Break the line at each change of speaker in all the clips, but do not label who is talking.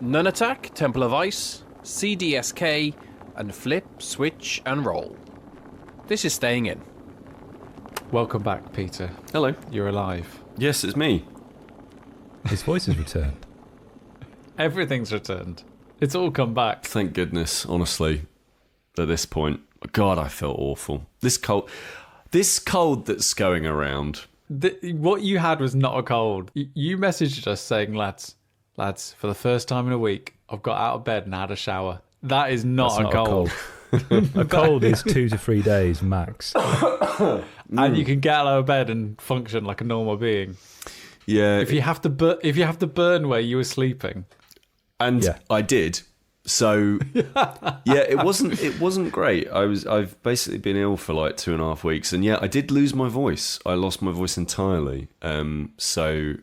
Nunatak, Temple of Ice, CDSK, and Flip, Switch, and Roll. This is Staying In.
Welcome back, Peter.
Hello.
You're alive.
Yes, it's me.
His voice has returned.
Everything's returned. It's all come back.
Thank goodness, honestly, at this point. God, I felt awful. This cold that's going around.
What you had was not a cold. You messaged us saying, lads, for the first time in a week, I've got out of bed and had a shower. That is not a cold.
A cold is 2 to 3 days max.
And you can get out of bed and function like a normal being.
Yeah.
If you have to burn where you were sleeping.
And
Yeah.
I did. So yeah, it wasn't great. I've basically been ill for like 2.5 weeks, and yeah, I did lose my voice. I lost my voice entirely. So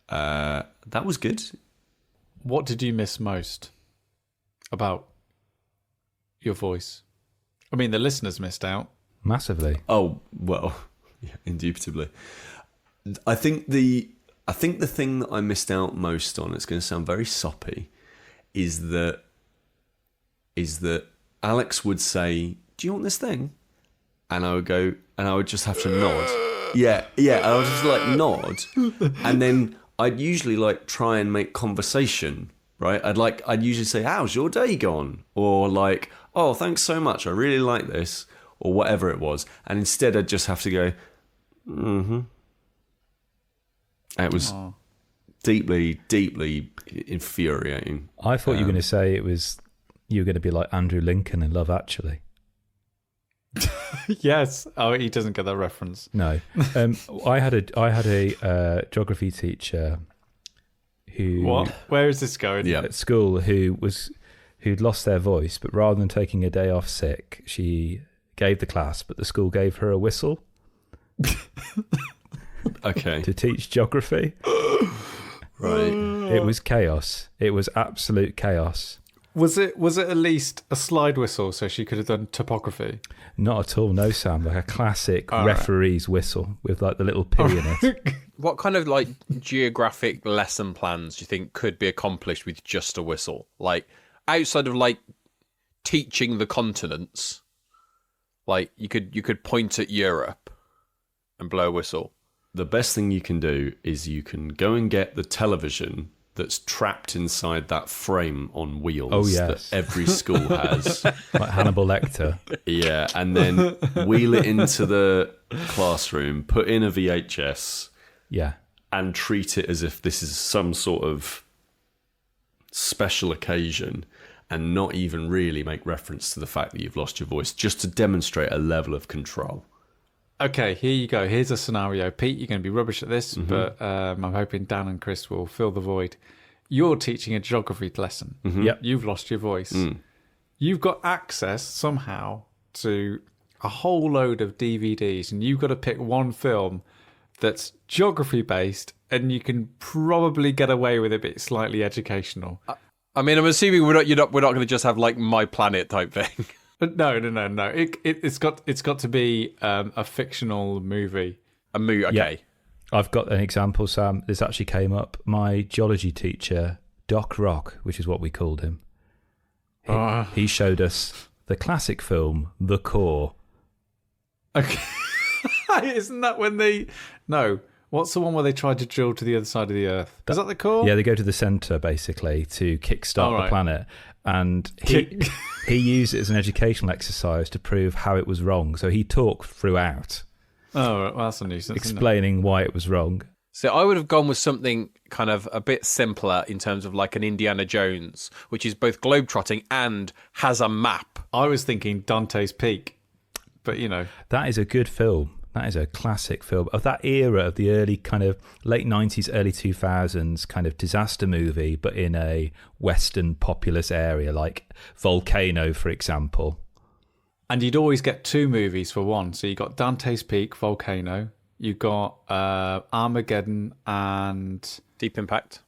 that was good.
What did you miss most about your voice? I mean, the listeners missed out.
Massively.
Oh well, yeah, indubitably. I think the thing that I missed out most on, it's going to sound very soppy, is that Alex would say, "Do you want this thing?" And I would go, and I would just have to nod. Yeah, and I would just like nod, and then I'd usually like try and make conversation. Right? I'd usually say, "How's your day gone?" Or like, "Oh, thanks so much. I really like this," or whatever it was. And instead, I'd just have to go, "Mm-hmm." It was deeply, deeply infuriating.
I thought you were going to say you were going to be like Andrew Lincoln in Love Actually.
Yes. Oh, he doesn't get that reference.
No. I had a geography teacher who...
What? Where is this going?
Yeah.
At school who'd lost their voice, but rather than taking a day off sick, she gave the class, but the school gave her a whistle.
Okay.
To teach geography.
Right.
It was chaos. It was absolute chaos.
Was it at least a slide whistle so she could have done topography?
Not at all, no, Sam. Like a classic referee's whistle with like the little P in it.
What kind of like geographic lesson plans do you think could be accomplished with just a whistle? Like outside of like teaching the continents, like you could point at Europe and blow a whistle.
The best thing you can do is you can go and get the television that's trapped inside that frame on wheels that every school has.
Like Hannibal Lecter.
Yeah, and then wheel it into the classroom, put in a VHS, and treat it as if this is some sort of special occasion, and not even really make reference to the fact that you've lost your voice, just to demonstrate a level of control.
Okay, here you go. Here's a scenario. Pete, you're going to be rubbish at this, but I'm hoping Dan and Kris will fill the void. You're teaching a geography lesson.
Yep.
You've lost your voice. You've got access somehow to a whole load of DVDs, and you've got to pick one film that's geography-based, and you can probably get away with it, but it's slightly educational.
I mean, I'm assuming we're not going to just have like My Planet type thing.
But no. It's got to be a fictional movie.
A movie, okay.
Yeah. I've got an example, Sam. This actually came up. My geology teacher, Doc Rock, which is what we called him, he showed us the classic film, The Core.
Okay. Isn't that when they... No. What's the one where they tried to drill to the other side of the Earth? Is that The Core?
Yeah, they go to the centre, basically, to kickstart the planet. And he used it as an educational exercise to prove how it was wrong. So he talked throughout.
Oh, well, that's a nuisance.
Explaining why it was wrong.
So I would have gone with something kind of a bit simpler in terms of like an Indiana Jones, which is both globetrotting and has a map.
I was thinking Dante's Peak, but
That is a good film. That is a classic film of that era of the early kind of late 90s, early 2000s kind of disaster movie, but in a Western populous area like Volcano, for example.
And you'd always get two movies for one. So you got Dante's Peak, Volcano. You got Armageddon and
Deep Impact.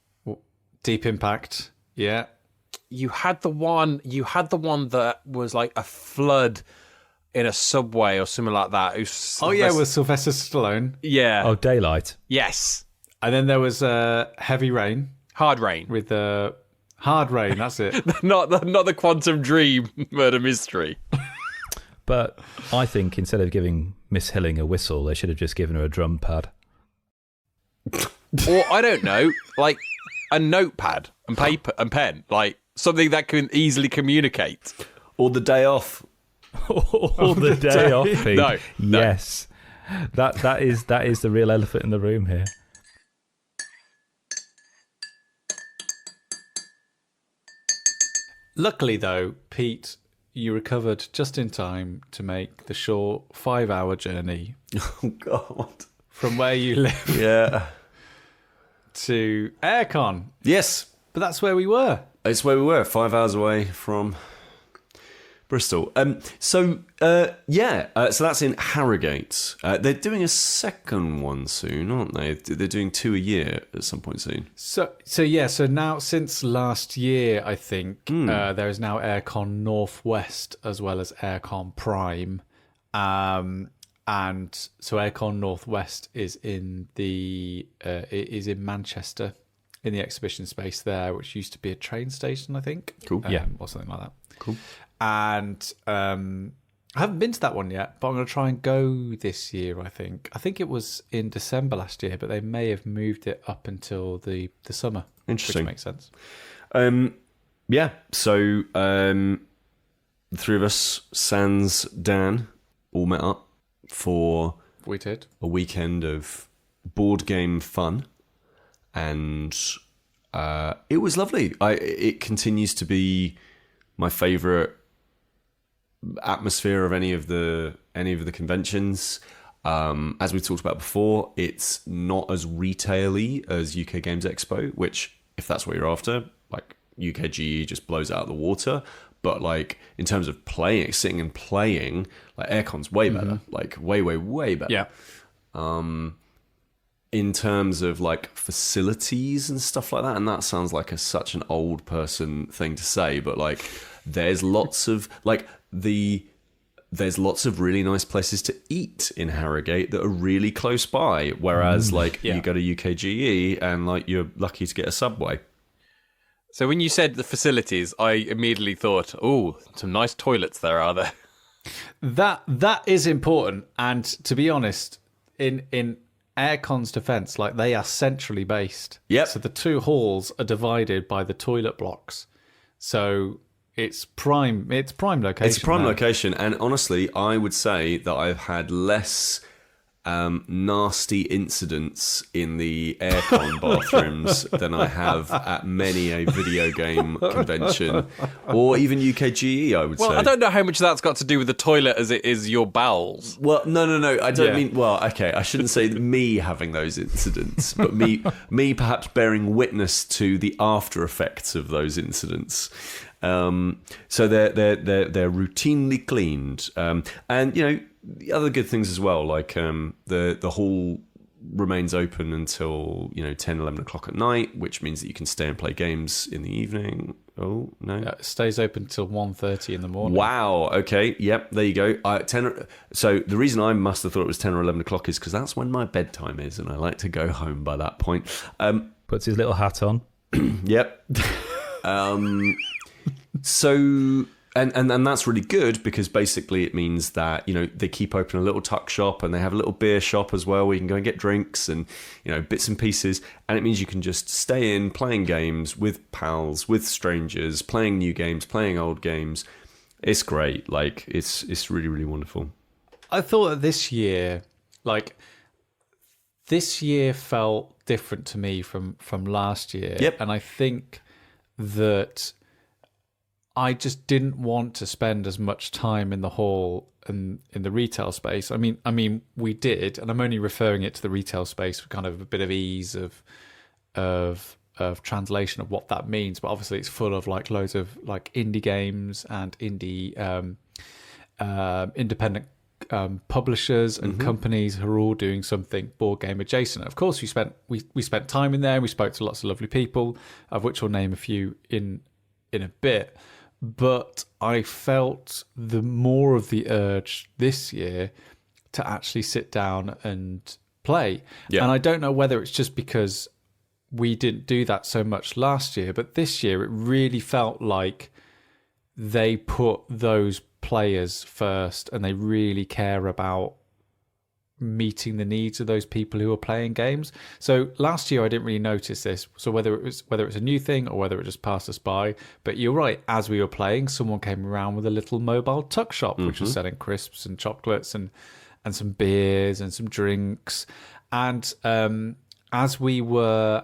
Deep Impact. Yeah.
You had the one that was like a flood in a subway or something like that.
With Sylvester Stallone.
Yeah.
Oh, Daylight.
Yes.
And then there was Heavy Rain.
Hard Rain.
With Hard Rain, that's it.
not the Quantum Dream murder mystery.
But I think instead of giving Miss Hilling a whistle, they should have just given her a drum pad.
Or, I don't know, like a notepad and paper and pen. Like something that can easily communicate.
Or the day off.
Or the day off, Pete.
No.
Yes. That is the real elephant in the room here.
Luckily, though, Pete, you recovered just in time to make the short 5-hour journey
Oh, God.
from where you live
Yeah.
to AireCon.
Yes.
But that's where we were.
It's where we were, 5 hours away from Bristol. So that's in Harrogate. They're doing a second one soon, aren't they? They're doing 2 a year at some point soon.
So now since last year, I think there is now AireCon Northwest as well as AireCon Prime, and so AireCon Northwest is in Manchester, in the exhibition space there, which used to be a train station, I think.
Cool.
Or something like that.
Cool.
And I haven't been to that one yet, but I'm going to try and go this year, I think it was in December last year, but they may have moved it up until the summer.
Interesting.
Which makes sense.
So the three of us, sans Dan, all met up for
We did.
a weekend of board game fun, and it was lovely. It continues to be my favourite atmosphere of any of the conventions. As we talked about before, it's not as retail-y as UK Games Expo, which, if that's what you're after, like UKGE just blows it out of the water. But like in terms of playing, sitting and playing, like AireCon's way better, like way better.
Yeah.
In terms of like facilities and stuff like that, and that sounds like such an old person thing to say, but like there's lots of really nice places to eat in Harrogate that are really close by, whereas you go to UKGE and like you're lucky to get a subway.
So when you said the facilities, I immediately thought, oh, some nice toilets there, are there?
That is important, and to be honest, in AireCon's defence, like they are centrally based.
Yep.
So the two halls are divided by the toilet blocks. So it's prime location.
It's a prime
there.
location, and honestly, I would say that I've had less nasty incidents in the AireCon bathrooms than I have at many a video game convention, or even UKGE, I would say.
Well, I don't know how much that's got to do with the toilet as it is your bowels.
Well, no. I don't mean. Well, okay. I shouldn't say me having those incidents, but me perhaps bearing witness to the after effects of those incidents. So they're routinely cleaned, and you know the other good things as well. Like the hall remains open until 10, 11 o'clock at night, which means that you can stay and play games in the evening. Oh no,
It stays open till 1:30 in the morning.
Wow. Okay. Yep. There you go. 10. So the reason I must have thought it was 10 or 11 o'clock is because that's when my bedtime is, and I like to go home by that point.
Puts his little hat on.
Yep. So and that's really good, because basically it means that they keep open a little tuck shop, and they have a little beer shop as well where you can go and get drinks and bits and pieces, and it means you can just stay in playing games with pals, with strangers, playing new games, playing old games. It's great. Like it's really, really wonderful.
I thought that this year felt different to me from last year.
Yep.
And I think that I just didn't want to spend as much time in the hall and in the retail space. I mean, we did, and I'm only referring it to the retail space for kind of a bit of ease of translation of what that means. But obviously, it's full of like loads of like indie games and indie independent publishers and companies who are all doing something board game adjacent. Of course, we spent time in there. And we spoke to lots of lovely people, of which I'll name a few in a bit. But I felt the more of the urge this year to actually sit down and play.
Yeah.
And I don't know whether it's just because we didn't do that so much last year, but this year it really felt like they put those players first and they really care about meeting the needs of those people who are playing games. So last year I didn't really notice this. So whether it's a new thing or whether it just passed us by, but you're right. As we were playing, someone came around with a little mobile tuck shop, which was selling crisps and chocolates and some beers and some drinks. And as we were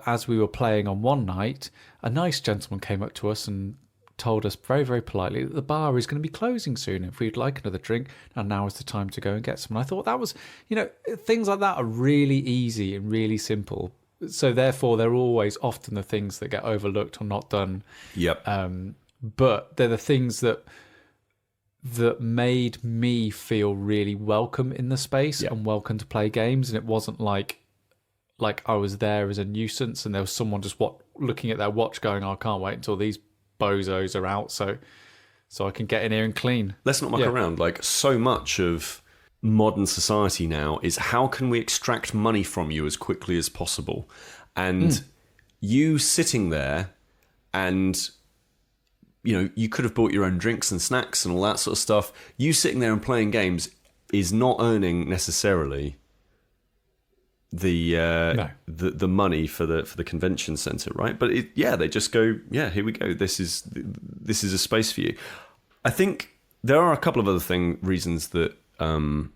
playing on one night, a nice gentleman came up to us and told us very, very politely that the bar is going to be closing soon. If we'd like another drink, and now is the time to go and get some. And I thought that was, things like that are really easy and really simple. So therefore, they're always often the things that get overlooked or not done.
Yep.
But they're the things that made me feel really welcome in the space and welcome to play games. And it wasn't like I was there as a nuisance and there was someone just looking at their watch going, I can't wait until these bozos are out so I can get in here and clean.
Let's not muck around. Like, so much of modern society now is how can we extract money from you as quickly as possible? And you sitting there and, you could have bought your own drinks and snacks and all that sort of stuff. You sitting there and playing games is not earning necessarily the money for the convention center, right? But they just go, here we go. This is a space for you. I think there are a couple of other reasons that I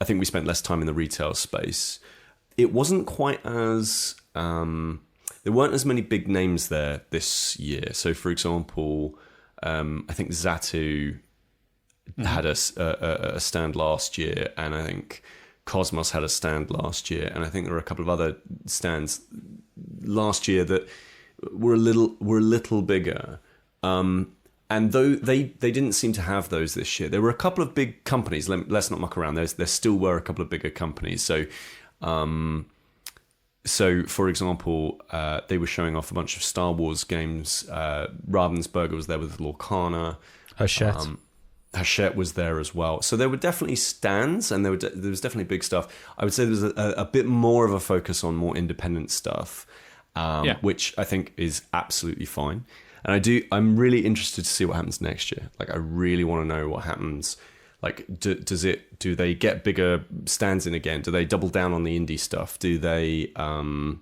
think we spent less time in the retail space. It wasn't quite as there weren't as many big names there this year. So, for example, I think Zatu had a stand last year, and I think Cosmos had a stand last year, and I think there were a couple of other stands last year that were a little bigger. And though they didn't seem to have those this year, there were a couple of big companies. Let's not muck around. There still were a couple of bigger companies. So, for example, they were showing off a bunch of Star Wars games. Ravensburger was there with Lorcana. Hachette was there as well. So there were definitely stands, and there was definitely big stuff. I would say there was a bit more of a focus on more independent stuff, which I think is absolutely fine. And I'm really interested to see what happens next year. Like, I really want to know what happens. Like, do they get bigger stands in again? Do they double down on the indie stuff? Do they, how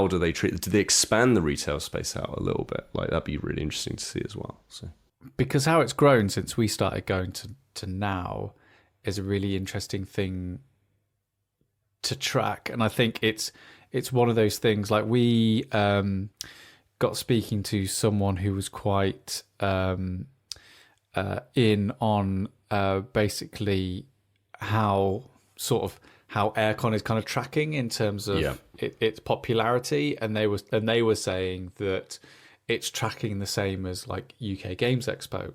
do they treat it? Do they expand the retail space out a little bit? Like, that'd be really interesting to see as well. So.
Because how it's grown since we started going to now is a really interesting thing to track. And I think it's one of those things, like we got speaking to someone who was quite in on basically how AireCon is kind of tracking in terms of its popularity. And they were saying that it's tracking the same as like UK Games Expo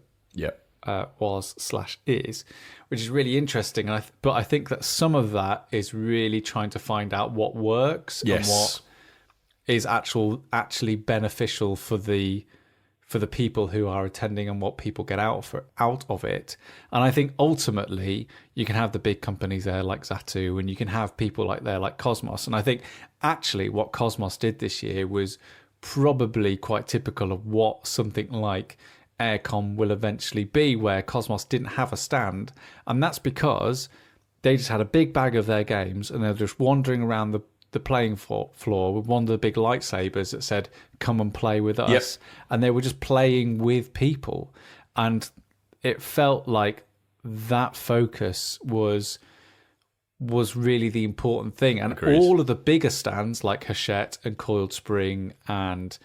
was/is, which is really interesting. But I think that some of that is really trying to find out what works and what is actually beneficial for the people who are attending and what people get out of it. And I think ultimately you can have the big companies there like Zatu, and you can have people like Cosmos. And I think actually what Cosmos did this year was probably quite typical of what something like AireCon will eventually be, where Cosmos didn't have a stand, and that's because they just had a big bag of their games and they're just wandering around the playing floor with one of the big lightsabers that said, come and play with us. And they were just playing with people, and it felt like that focus was really the important thing. And all of the bigger stands like Hachette and Coiled Spring and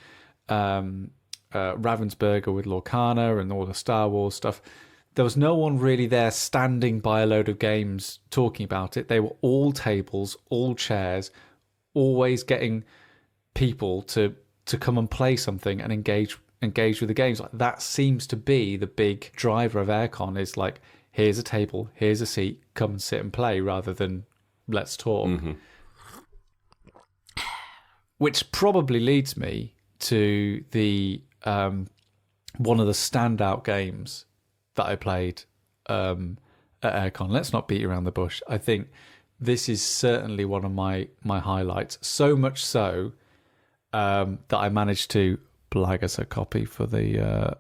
Ravensburger with Lorcana and all the Star Wars stuff, there was no one really there standing by a load of games talking about it. They were all tables, all chairs, always getting people to come and play something and engage with the games. Like, that seems to be the big driver of AireCon, is like, here's a table, here's a seat, come and sit and play, rather than let's talk. Mm-hmm. Which probably leads me to the one of the standout games that I played at AireCon. Let's not beat around the bush. I think this is certainly one of my highlights. So much so that I managed to blag us a copy for the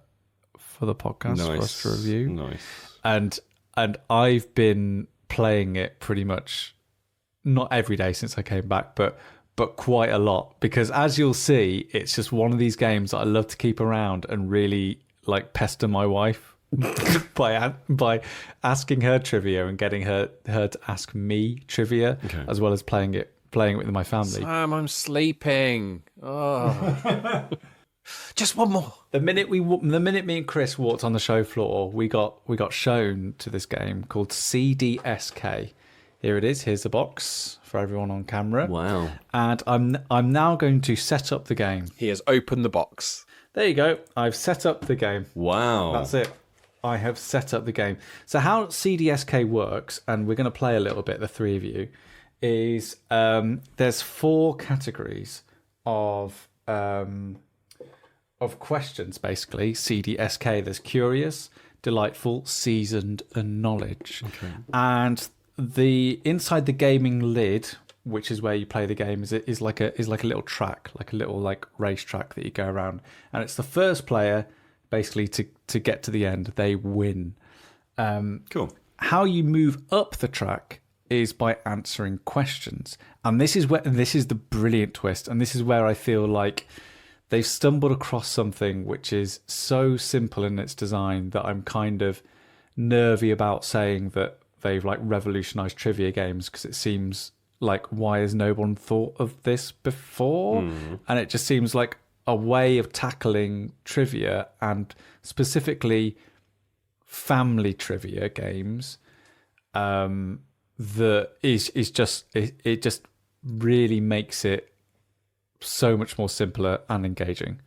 podcast for us to review.
Nice.
And I've been playing it pretty much not every day since I came back, but quite a lot, because as you'll see, it's just one of these games that I love to keep around and really like pester my wife by asking her trivia and getting her to ask me trivia, as well as playing it with my family.
Sam, I'm sleeping. Oh. Just one more.
The minute me and Kris walked on the show floor, we got shown to this game called CDSK. Here it is. Here's the box for everyone on camera.
Wow.
And I'm now going to set up the game.
He has opened the box.
There you go. I've set up the game.
Wow.
That's it. I have set up the game. So how CDSK works, and we're going to play a little bit, the three of you, is there's 4 categories of questions, basically. CDSK. There's curious, delightful, seasoned, and knowledge. Okay. And the inside the gaming lid, which is where you play the game, is like a little track, like a little like race track that you go around, and it's the first player basically to get to the end, they win.
Cool.
How you move up the track is by answering questions, and this is the brilliant twist, and this is where I feel like they've stumbled across something which is so simple in its design that I'm kind of nervy about saying that they've like revolutionized trivia games, because it seems like, why has no one thought of this before? And it just seems like a way of tackling trivia, and specifically family trivia games, that is just it just really makes it so much more simpler and engaging.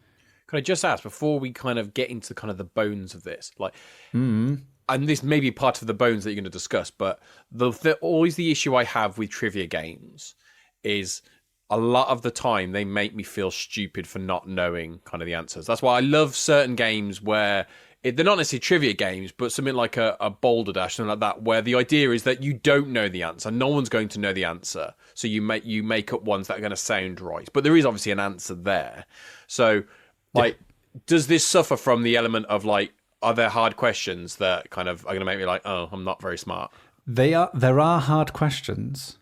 Can I just ask, before we kind of get into kind of the bones of this, like, and this may be part of the bones that you're going to discuss, but always the issue I have with trivia games is a lot of the time they make me feel stupid for not knowing kind of the answers. That's why I love certain games where they're not necessarily trivia games, but something like a Boulder Dash, something like that, where the idea is that you don't know the answer. No one's going to know the answer. So you make up ones that are going to sound right. But there is obviously an answer there. So, like, does this suffer from the element of, like, are there hard questions that kind of are going to make me like, oh, I'm not very smart?
There are hard questions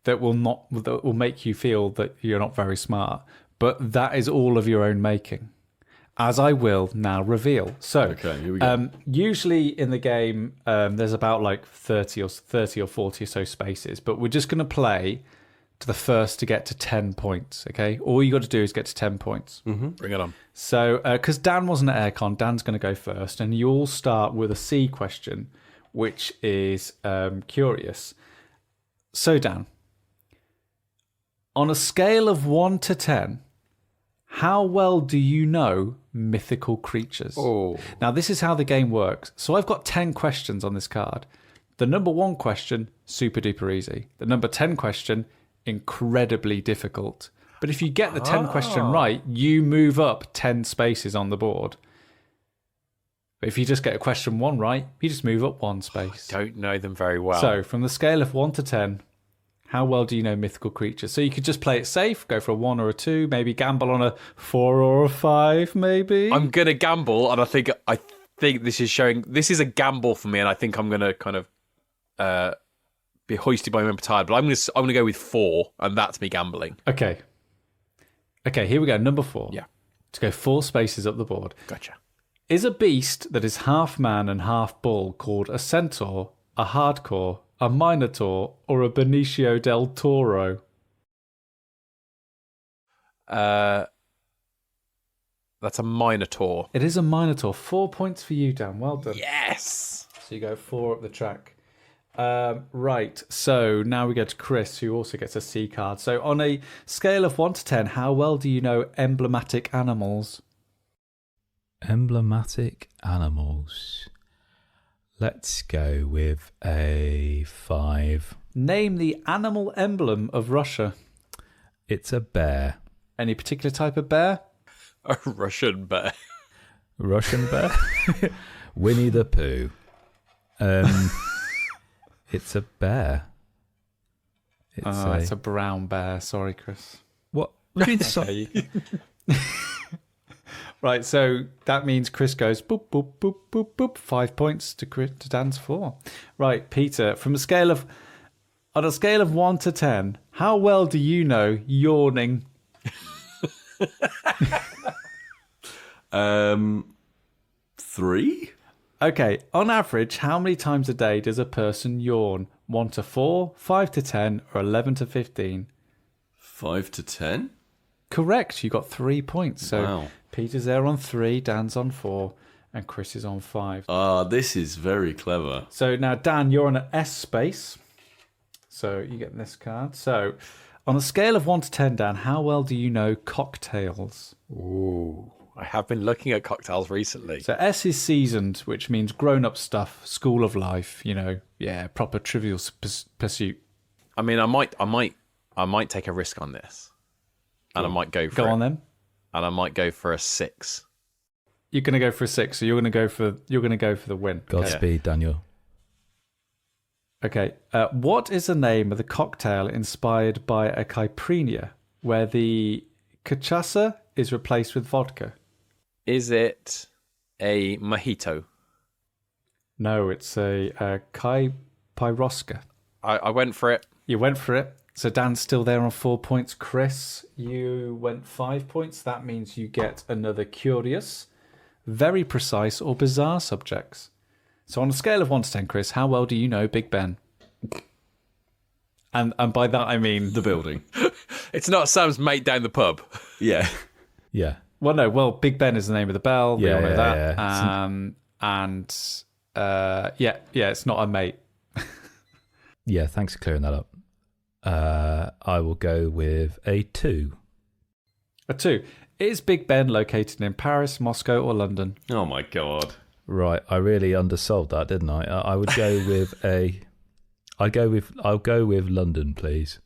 that will make you feel that you're not very smart, but that is all of your own making, as I will now reveal. So,
okay, here we go.
Usually in the game, there's about like 30 or 40 or so spaces, but we're just going to play to the first to get to 10 points, okay? All you got to do is get to 10 points.
Mm-hmm. Bring it on.
So, because Dan wasn't at AireCon, Dan's going to go first, and you all start with a C question, which is curious. So, Dan, on a scale of 1 to 10, how well do you know mythical creatures?
Oh.
Now, this is how the game works. So I've got 10 questions on this card. The number 1 question, super duper easy. The number 10 question, incredibly difficult. But if you get the 10 question right, you move up 10 spaces on the board. But if you just get a question 1 right, you just move up 1 space.
I don't know them very well.
So from the scale of 1 to 10, how well do you know mythical creatures? So you could just play it safe, go for a 1 or a 2, maybe gamble on a 4 or a 5, maybe.
I'm gonna gamble, and I think this is a gamble for me, and I think I'm gonna kind of be hoisted by my own petard. But I'm gonna go with 4, and that's me gambling.
Okay, here we go. Number 4.
Yeah,
to go 4 spaces up the board.
Gotcha.
Is a beast that is half man and half bull called a centaur, a hardcore, a minotaur, or a Benicio del Toro?
That's a minotaur.
It is a minotaur. 4 points for you, Dan. Well done.
Yes.
So you go 4 up the track. Right. So now we go to Kris, who also gets a C card. So on a scale of 1 to 10, how well do you know emblematic animals?
Emblematic animals. Let's go with a 5.
Name the animal emblem of Russia.
It's a bear.
Any particular type of bear?
A Russian bear.
Russian bear? Winnie the Pooh. It's a bear.
It's a brown bear. Sorry, Chris.
What do you mean?
Okay, right, so that means Chris goes boop, boop, boop, boop, boop. 5 points to Dan's 4. Right, Peter, on a scale of 1 to 10, how well do you know yawning?
3?
Okay, on average, how many times a day does a person yawn? 1 to 4, 5 to 10, or 11 to 15?
5 to 10?
Correct, you got 3 points. So
Wow.
Peter's there on 3, Dan's on 4, and Chris is on 5.
This is very clever.
So now, Dan, you're on an S space. So you get this card. So on a scale of 1 to 10, Dan, how well do you know cocktails?
Ooh, I have been looking at cocktails recently.
So S is seasoned, which means grown-up stuff, school of life, proper Trivial Pursuit.
I mean, I might take a risk on this, and I might go for it.
Go on then.
And I might go for a 6.
You're going to go for a 6, so you're going to go for the win.
Godspeed, Daniel.
Okay. What is the name of the cocktail inspired by a caipirinha, where the cachaça is replaced with vodka?
Is it a mojito?
No, it's a caipirosca.
I went for it.
You went for it. So Dan's still there on 4 points. Chris, you went 5 points. That means you get another curious, very precise, or bizarre subjects. So on a scale of 1 to 10, Chris, how well do you know Big Ben? And by that I mean
The building.
It's not Sam's mate down the pub.
Yeah.
Yeah.
Well, Big Ben is the name of the bell. We all know that.
Yeah.
It's not a mate.
Yeah, thanks for clearing that up. I will go with a 2.
A 2. Is Big Ben located in Paris, Moscow, or London?
Oh my God.
Right, I really undersold that, didn't I? I would go with I'll go with London, please.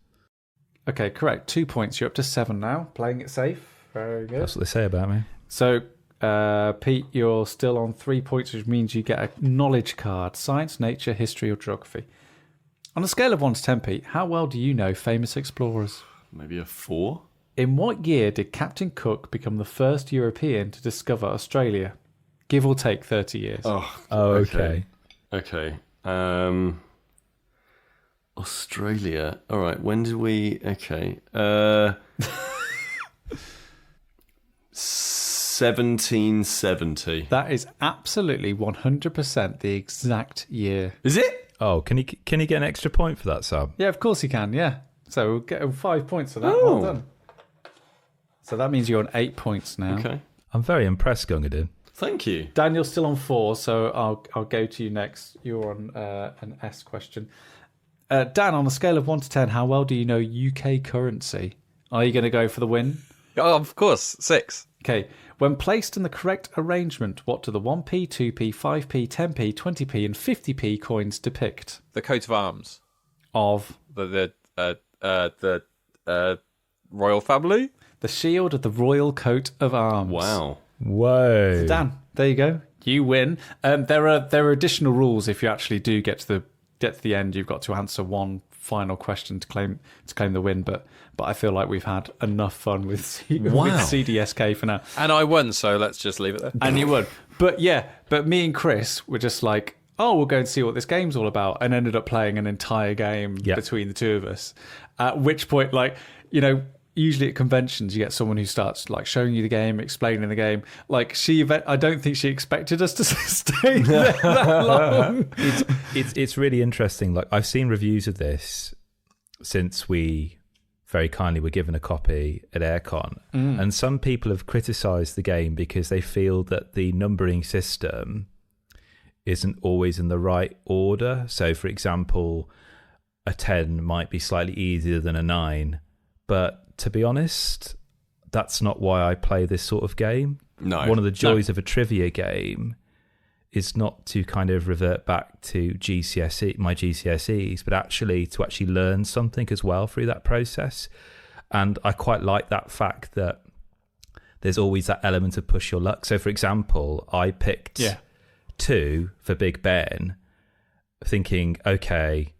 Okay, correct. 2 points. You're up to 7 now. Playing it safe. Very good.
That's what they say about me.
So, Pete, you're still on 3 points, which means you get a knowledge card. Science, nature, history, or geography. On a scale of 1 to 10, Pete, how well do you know famous explorers?
Maybe a 4?
In what year did Captain Cook become the first European to discover Australia? Give or take 30 years.
Oh,
okay.
Okay. Australia. All right. When did we? Okay. 1770.
That is absolutely 100% the exact year.
Is it?
Oh, can he get an extra point for that, Sam?
Yeah, of course he can, yeah. So we'll get him 5 points for that.
Oh.
Well done. So that means you're on 8 points now.
Okay.
I'm very impressed, Gungadin.
Thank you.
Daniel's still on 4, so I'll go to you next. You're on an S question. Dan, on a scale of 1 to 10, how well do you know UK currency? Are you going to go for the win?
Oh, of course, 6.
Okay. When placed in the correct arrangement, what do the 1p, 2p, 5p, 10p, 20p, and 50p coins depict?
The coat of arms.
Of
The royal family.
the shield of the royal coat of arms.
Wow.
Whoa.
Dan, there you go. You win. There are additional rules if you actually do get to the end. You've got to answer one final question to claim the win. But I feel like we've had enough fun with CDSK for now.
And I won, so let's just leave it there.
And you would. But me and Chris were just like, oh, we'll go and see what this game's all about, and ended up playing an entire game between the two of us. At which point, usually at conventions, you get someone who starts showing you the game, explaining the game. I don't think she expected us to stay there that long.
It's really interesting. I've seen reviews of this since we very kindly were given a copy at AireCon, and some people have criticised the game because they feel that the numbering system isn't always in the right order. So, for example, a 10 might be slightly easier than a 9, but to be honest, that's not why I play this sort of game.
No.
One of the joys of a trivia game is not to kind of revert back to my GCSEs, but actually to learn something as well through that process. And I quite like that fact that there's always that element of push your luck. So, for example, I picked 2 for Big Ben, thinking, okay,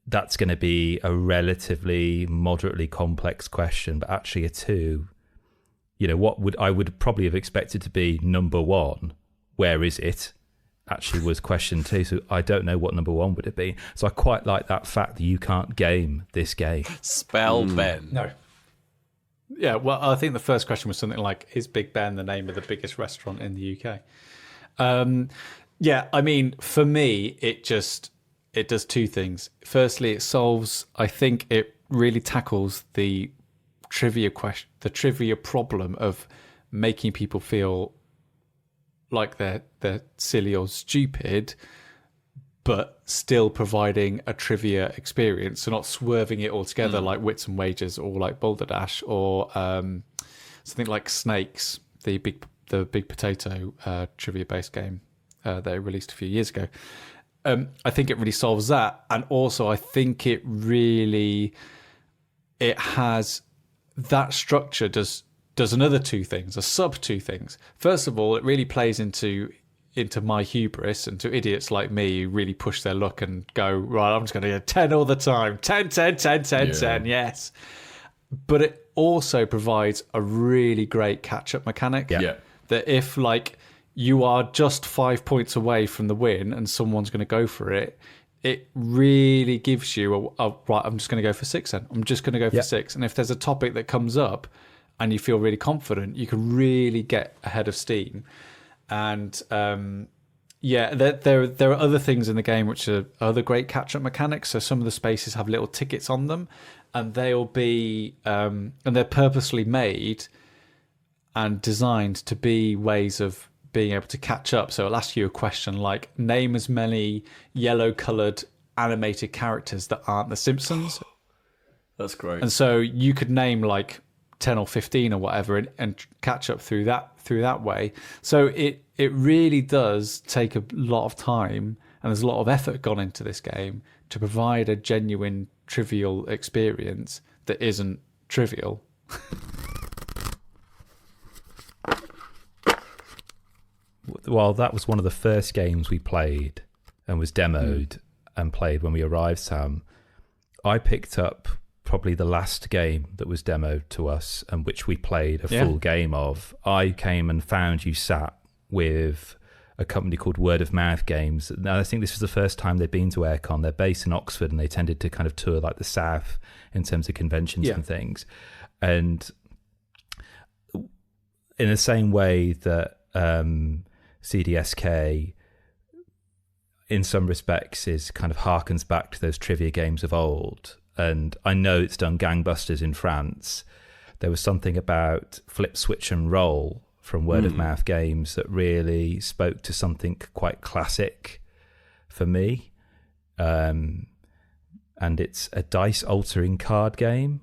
that's going to be a relatively moderately complex question, but actually a 2, what I would probably have expected to be number 1, where is it? Actually was question 2, so I don't know what number 1 would have been. So I quite like that fact that you can't game this game.
Spell Ben.
No. Yeah, well, I think the first question was something like, is Big Ben the name of the biggest restaurant in the UK? Yeah, I mean, for me, it does 2 things. Firstly, I think it really tackles the trivia problem of making people feel like they're silly or stupid, but still providing a trivia experience, so not swerving it altogether like Wits and Wagers or like Boulder Dash or something like Snakes, the big potato trivia based game they released a few years ago. I think it really solves that, and also I think it has that structure does another 2 things, a sub 2 things. First of all, it really plays into my hubris and to idiots like me who really push their luck and go, right, I'm just going to get 10 all the time. 10, 10, 10, 10, 10, yes. But it also provides a really great catch-up mechanic.
Yeah.
That if, like, you are just 5 points away from the win and someone's going to go for it, it really gives you right, I'm just going to go for 6 then. I'm just going to go for 6. And if there's a topic that comes up and you feel really confident, you can really get ahead of steam. And there are other things in the game which are other great catch-up mechanics. So some of the spaces have little tickets on them, and they'll be and they're purposely made and designed to be ways of being able to catch up. So it'll ask you a question like, name as many yellow-coloured animated characters that aren't the Simpsons.
That's great.
And so you could name like 10 or 15 or whatever and catch up through that way. So it really does take a lot of time, and there's a lot of effort gone into this game to provide a genuine trivial experience that isn't trivial.
Well, that was one of the first games we played and was demoed and played when we arrived, Sam. I picked up probably the last game that was demoed to us and which we played a full game of. I came and found you sat with a company called Word of Mouth Games. Now, I think this was the first time they'd been to AireCon. They're based in Oxford, and they tended to kind of tour like the South in terms of conventions and things. And in the same way that CDSK in some respects is kind of harkens back to those trivia games of old, and I know it's done gangbusters in France. There was something about Flip, Switch and Roll from Word of Mouth Games that really spoke to something quite classic for me. And it's a dice altering card game.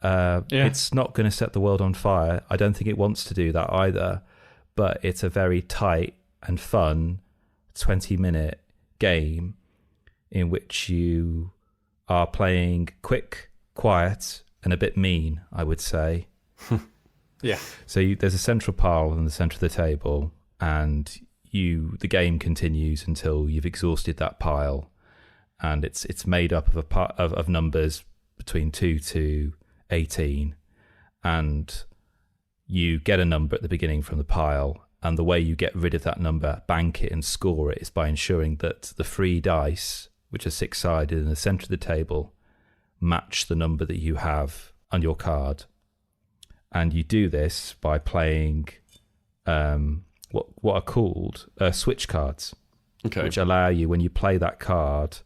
It's not going to set the world on fire. I don't think it wants to do that either, but it's a very tight and fun 20-minute game in which you are playing quick, quiet, and a bit mean, I would say.
Yeah.
So there's a central pile in the centre of the table, and the game continues until you've exhausted that pile, and it's made up of numbers between 2 to 18, and you get a number at the beginning from the pile, and the way you get rid of that number, bank it and score it, is by ensuring that the 3 dice, which are 6-sided in the centre of the table, match the number that you have on your card. And you do this by playing what are called switch cards, which allow you, when you play that card,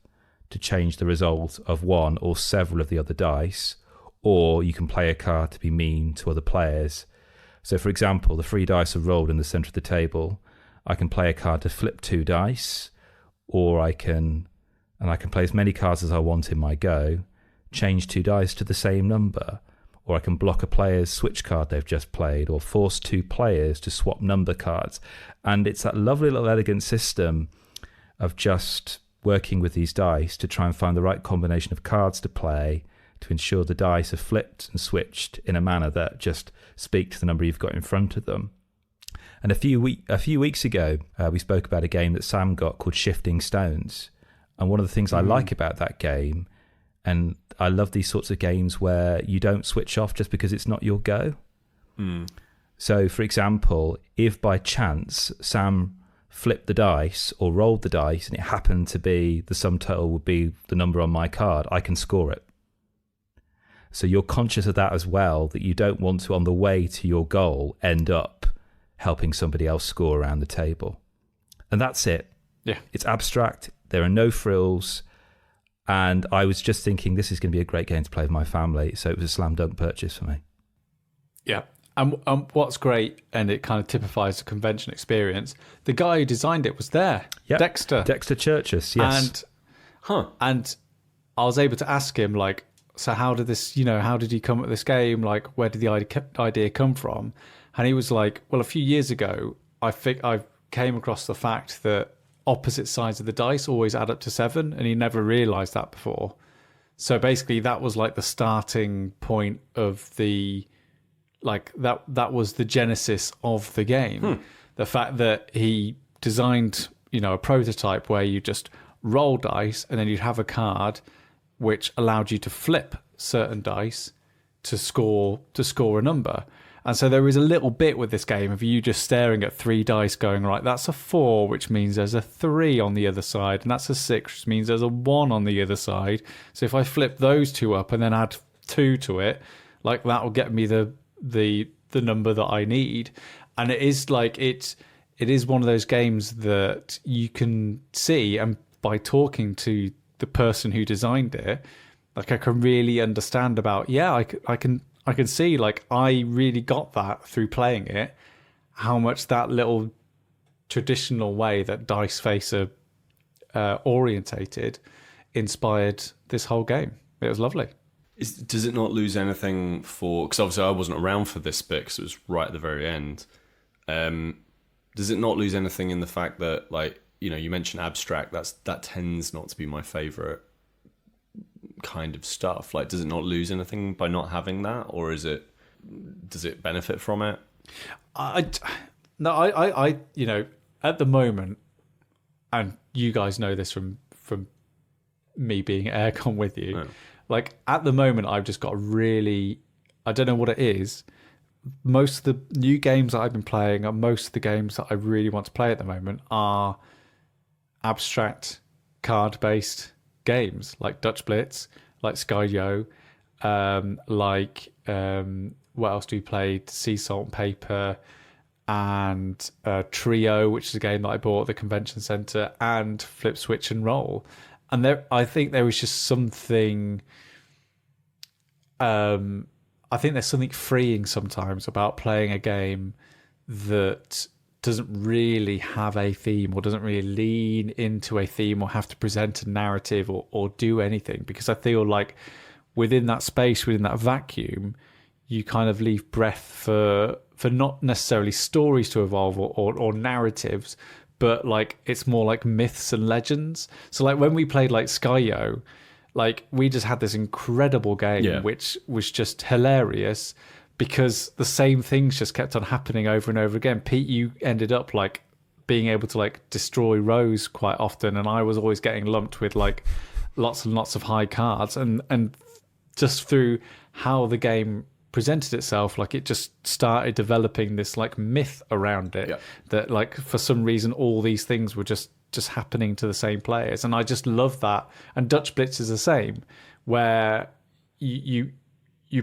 to change the result of one or several of the other dice, or you can play a card to be mean to other players. So, for example, the 3 dice are rolled in the centre of the table. I can play a card to flip 2 dice, or I can play as many cards as I want in my go, change 2 dice to the same number, or I can block a player's switch card they've just played, or force 2 players to swap number cards. And it's that lovely little elegant system of just working with these dice to try and find the right combination of cards to play to ensure the dice are flipped and switched in a manner that just speak to the number you've got in front of them. And a few weeks ago, we spoke about a game that Sam got called Shifting Stones. And one of the things I like about that game And I love these sorts of games where you don't switch off just because it's not your go. So, for example, if by chance Sam flipped the dice or rolled the dice and it happened to be the sum total would be the number on my card, I can score it. So you're conscious of that as well, that you don't want to, on the way to your goal, end up helping somebody else score around the table. And that's it.
Yeah.
It's abstract. There are no frills. And I was just thinking this is going to be a great game to play with my family. So it was a slam dunk purchase for me.
Yeah. And what's great, and it kind of typifies the convention experience, the guy who designed it was there.
Yep.
Dexter
Churches, yes.
And I was able to ask him, like, so how did he come up with this game? Like, where did the idea come from? And he was like, well, a few years ago, I came across the fact that opposite sides of the dice always add up to 7, and he never realized that before. So basically that was like the starting point of the, like, that was the genesis of the game. The fact that he designed, a prototype where you just roll dice and then you'd have a card which allowed you to flip certain dice to score a number. And so there is a little bit with this game of you just staring at 3 dice going, right, that's a 4, which means there's a 3 on the other side, and that's a 6, which means there's a 1 on the other side. So if I flip those 2 up and then add 2 to it, like, that will get me the number that I need. And it is like it is one of those games that you can see, and by talking to the person who designed it, like, I can really understand about, I can see, like, I really got that through playing it, how much that little traditional way that Dice Face are orientated inspired this whole game. It was lovely.
Does it not lose anything for... Because obviously I wasn't around for this bit because it was right at the very end. Does it not lose anything in the fact that, like, you mentioned abstract, that tends not to be my favourite kind of stuff. Like, does it not lose anything by not having that, or does it benefit from it?
I at the moment, and you guys know this from me being at AireCon with you, like, at the moment I've just got I don't know what it is. Most of the new games that I've been playing, and most of the games that I really want to play at the moment, are abstract card-based games, like Dutch Blitz, like Sky-Yo, what else do we play? Sea Salt and Paper, and Trio, which is a game that I bought at the convention centre, and Flip, Switch and Roll. And I think there was just something... I think there's something freeing sometimes about playing a game that doesn't really have a theme, or doesn't really lean into a theme, or have to present a narrative, or do anything, because I feel like within that space, within that vacuum, you kind of leave breath for not necessarily stories to evolve, or narratives, but like it's more like myths and legends. So like when we played like Sky-Yo, like we just had this incredible game, which was just hilarious, because the same things just kept on happening over and over again. Pete, you ended up like being able to like destroy rows quite often, and I was always getting lumped with like lots and lots of high cards, and just through how the game presented itself, like it just started developing this like myth around it, that like for some reason all these things were just happening to the same players, and I just love that. And Dutch Blitz is the same, where you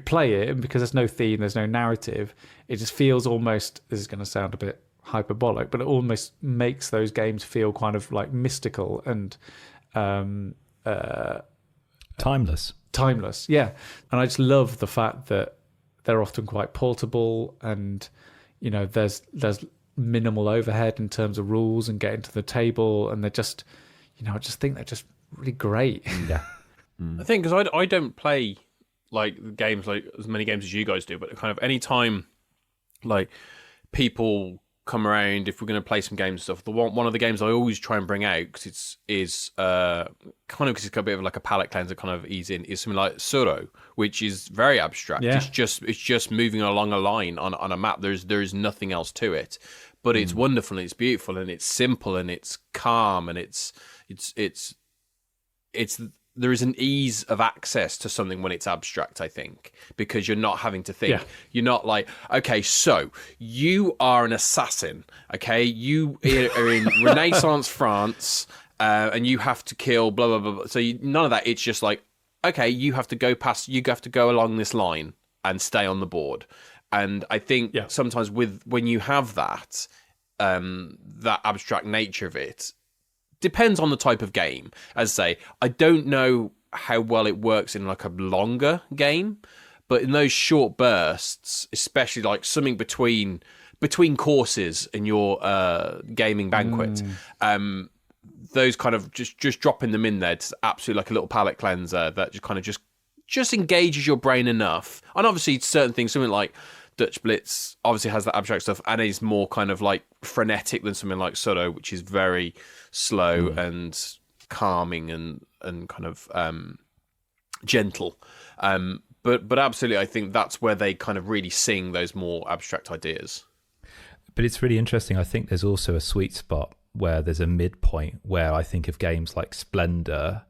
play it, and because there's no theme, there's no narrative, it just feels almost, this is going to sound a bit hyperbolic, but it almost makes those games feel kind of like mystical and
timeless.
Yeah. And I just love the fact that they're often quite portable, and there's minimal overhead in terms of rules and getting to the table, and they're just, I just think they're just really great.
Yeah.
I think because I don't play like games, like as many games as you guys do, but kind of any time like people come around, if we're going to play some games and stuff, one of the games I always try and bring out, because it's kind of, because it's got a bit of like a palate cleanser, kind of ease in, is something like Suro, which is very abstract.
Yeah.
It's just moving along a line on a map. There's nothing else to it, but it's wonderful and it's beautiful and it's simple and it's calm and it's there is an ease of access to something when it's abstract, I think, because you're not having to think.
Yeah.
You're not like, okay, so you are an assassin, okay? You are in Renaissance France, and you have to kill blah, blah, blah. So none of that. It's just like, okay, you have to go along this line and stay on the board. And I think sometimes when you have that, that abstract nature of it, depends on the type of game. As I say, I don't know how well it works in like a longer game, but in those short bursts, especially like something between courses in your gaming banquet, those kind of just dropping them in there, it's absolutely like a little palate cleanser that just kind of just engages your brain enough. And obviously certain things, something like Dutch Blitz obviously has that abstract stuff and is more kind of like frenetic than something like Soto, which is very slow and calming and kind of gentle. But absolutely, I think that's where they kind of really sing those more abstract ideas.
But it's really interesting. I think there's also a sweet spot where there's a midpoint where I think of games like Splendor,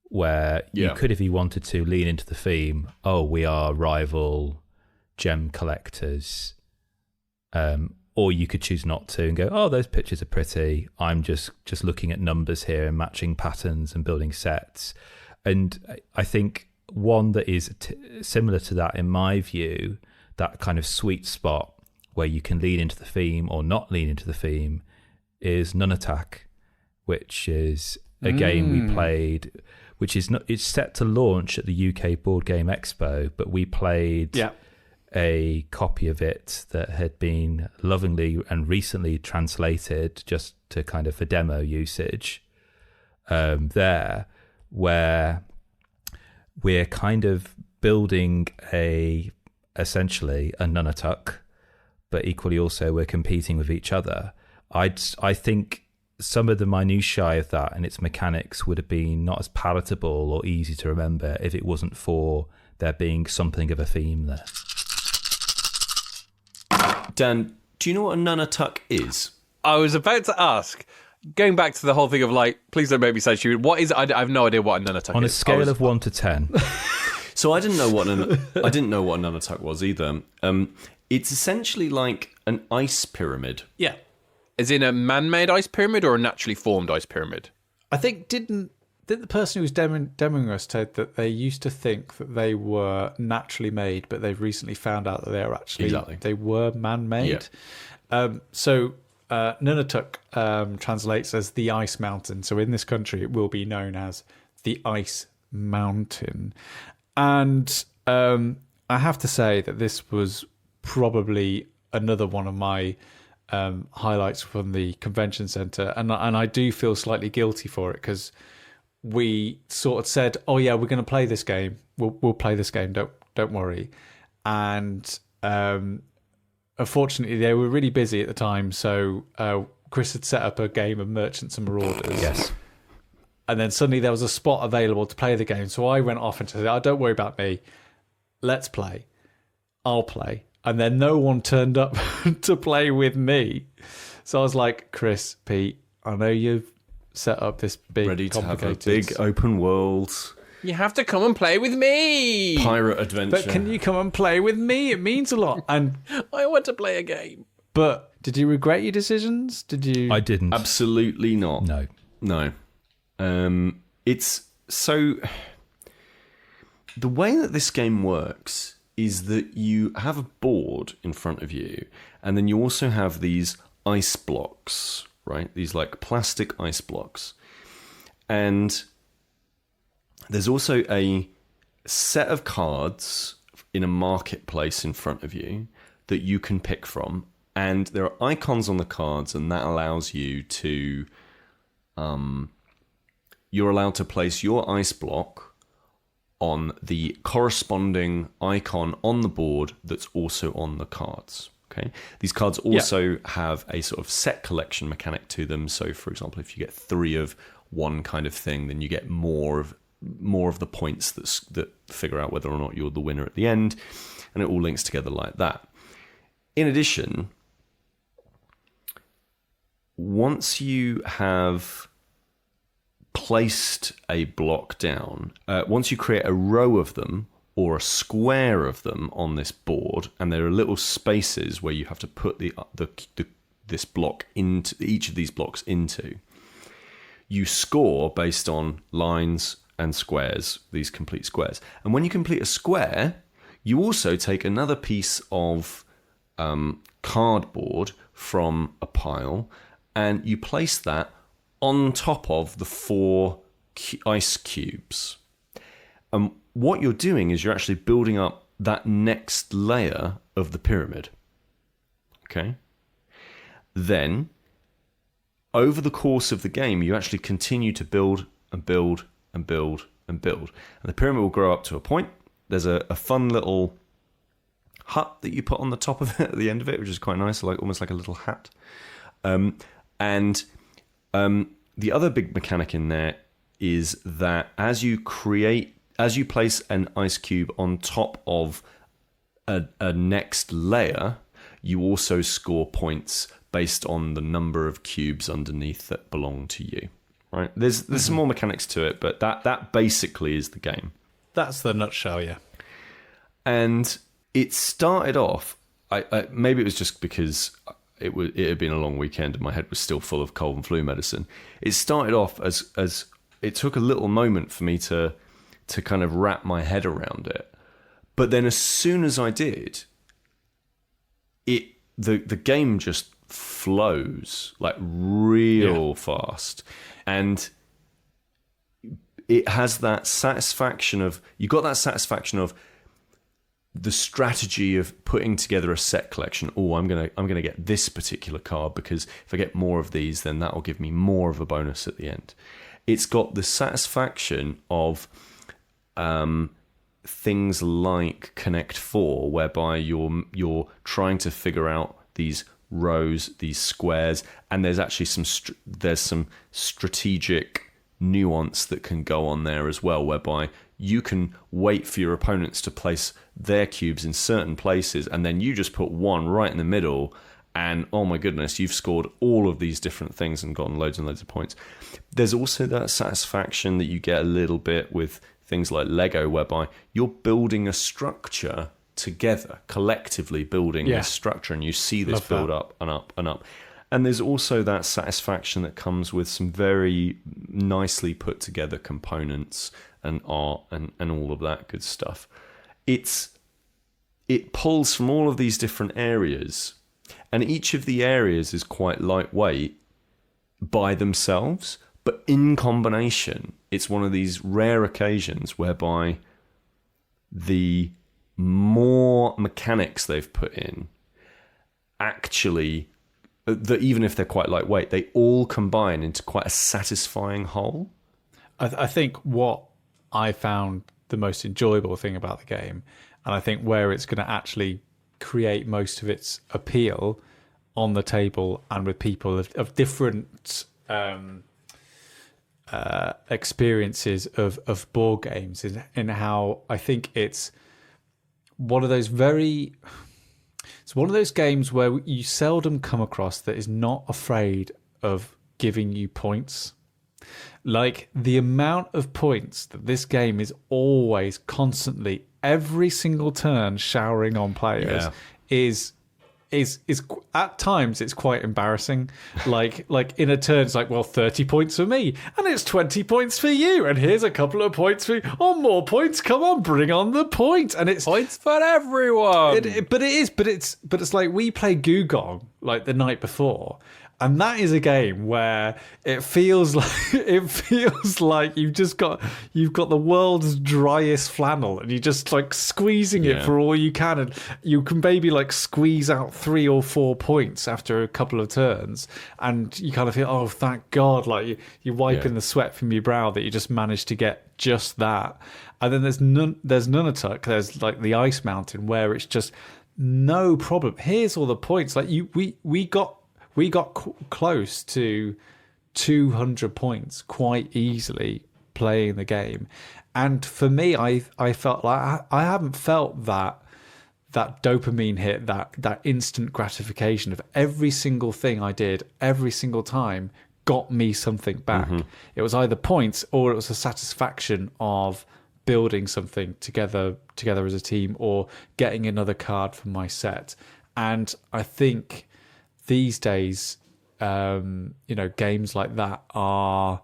where you could, if you wanted to, lean into the theme, we are rival gem collectors, or you could choose not to and go, those pictures are pretty, I'm just looking at numbers here and matching patterns and building sets. And I think one that is similar to that, in my view, that kind of sweet spot where you can lean into the theme or not lean into the theme, is Nunatak, which is a game we played, which is not, it's set to launch at the UK Board Game Expo, but we played a copy of it that had been lovingly and recently translated just to kind of for demo usage there, where we're kind of building essentially a Nunatak, but equally also we're competing with each other. I think some of the minutiae of that and its mechanics would have been not as palatable or easy to remember if it wasn't for there being something of a theme there.
Dan, do you know what a Nunatak is?
I was about to ask, going back to the whole thing of like, please don't make me say stupid. What is it? I have no idea what a Nunatak is.
On a scale of 1 to 10.
So I didn't know what a Nunatak was either. It's essentially like an ice pyramid.
Yeah.
Is it a man-made ice pyramid or a naturally formed ice pyramid?
I think didn't the person who was demoing us said that they used to think that they were naturally made, but they've recently found out that they're actually they were man-made. Yeah. So Nunatak translates as the ice mountain. So in this country, it will be known as the ice mountain. And I have to say that this was probably another one of my highlights from the convention centre, and I do feel slightly guilty for it because we sort of said, we're going to play this game, we'll play this game, don't worry. And unfortunately they were really busy at the time, so Kris had set up a game of Merchants and Marauders.
Yes.
And then suddenly there was a spot available to play the game, so I went off and said, don't worry about me, let's play, I'll play. And then no one turned up to play with me. So I was like, Kris, Pete, I know you've set up this big,
ready to have a big open world.
You have to come and play with me.
Pirate adventure.
But can you come and play with me? It means a lot. And
I want to play a game.
But did you regret your decisions? Did you?
I didn't.
Absolutely not. No. It's so... The way that this game works is that you have a board in front of you, and then you also have these ice blocks, right? These like plastic ice blocks. And there's also a set of cards in a marketplace in front of you that you can pick from. And there are icons on the cards, and that allows you to... you're allowed to place your ice block on the corresponding icon on the board that's also on the cards. Okay, these cards also have a sort of set collection mechanic to them. So, for example, if you get 3 of one kind of thing, then you get more of the points that figure out whether or not you're the winner at the end, and it all links together like that. In addition, once you have placed a block down, once you create a row of them or a square of them on this board, and there are little spaces where you have to put this block into each of these blocks into, you score based on lines and squares, these complete squares. And when you complete a square, you also take another piece of cardboard from a pile and you place that on top of the 4 ice cubes. And what you're doing is you're actually building up that next layer of the pyramid. Okay? Then, over the course of the game, you actually continue to build and build and build and build. And the pyramid will grow up to a point. There's a fun little hut that you put on the top of it at the end of it, which is quite nice, like almost like a little hat. And the other big mechanic in there is that as you place an ice cube on top of a next layer, you also score points based on the number of cubes underneath that belong to you. Right? There's some more mechanics to it, but that basically is the game.
That's the nutshell, yeah.
And it started off. Maybe it was just because it had been a long weekend and my head was still full of cold and flu medicine. It started off as it took a little moment for me to kind of wrap my head around it. But then as soon as I did, the game just flows like real fast. And it has that satisfaction of, you got that satisfaction of the strategy of putting together a set collection. Oh, I'm gonna get this particular card because if I get more of these, then that will give me more of a bonus at the end. It's got the satisfaction of things like Connect 4, whereby you're trying to figure out these rows, these squares, and there's actually some strategic nuance that can go on there as well, whereby you can wait for your opponents to place their cubes in certain places, and then you just put one right in the middle, and oh my goodness, you've scored all of these different things and gotten loads and loads of points. There's also that satisfaction that you get a little bit with things like Lego, whereby you're building a structure together, collectively building this structure, and you see this build up and up and up. And there's also that satisfaction that comes with some very nicely put together components and art and all of that good stuff. It pulls from all of these different areas, and each of the areas is quite lightweight by themselves, but in combination, it's one of these rare occasions whereby the more mechanics they've put in actually, that even if they're quite lightweight, they all combine into quite a satisfying whole.
I think what I found the most enjoyable thing about the game, and I think where it's going to actually create most of its appeal on the table and with people of different experiences of board games, in how I think it's one of those games where you seldom come across that is not afraid of giving you points. Like, the amount of points that this game is always constantly, every single turn, showering on players is at times it's quite embarrassing. Like in a turn, it's like, well, 30 points for me, and it's 20 points for you, and here's a couple of points for you. Oh, more points! Come on, bring on the points! And it's
points for everyone.
But it's like, we played Gugong like the night before, and that is a game where it feels like you've got the world's driest flannel, and you're just like squeezing it for all you can, and you can maybe like squeeze out 3 or 4 points after a couple of turns, and you kind of feel, oh, thank God, like you're wiping the sweat from your brow that you just managed to get just that. And then there's Nunatak, there's like the Ice Mountain, where it's just no problem. Here's all the points. Like we got close to 200 points quite easily playing the game. And for me, I felt like I haven't felt that dopamine hit, that instant gratification of every single thing I did every single time got me something back. It was either points or it was a satisfaction of building something together as a team or getting another card for my set. And I think these days, games like that are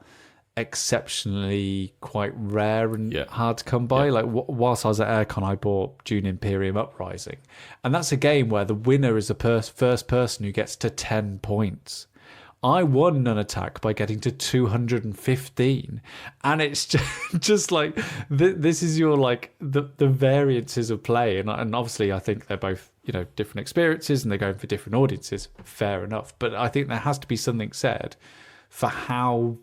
exceptionally quite rare and hard to come by. Like whilst I was at AireCon, I bought Dune Imperium Uprising, and that's a game where the winner is the first person who gets to 10 points. I won Nunatak by getting to 215, and it's just like this is your like the variances of play, and obviously I think they're both different experiences and they're going for different audiences. Fair enough, but I think there has to be something said for how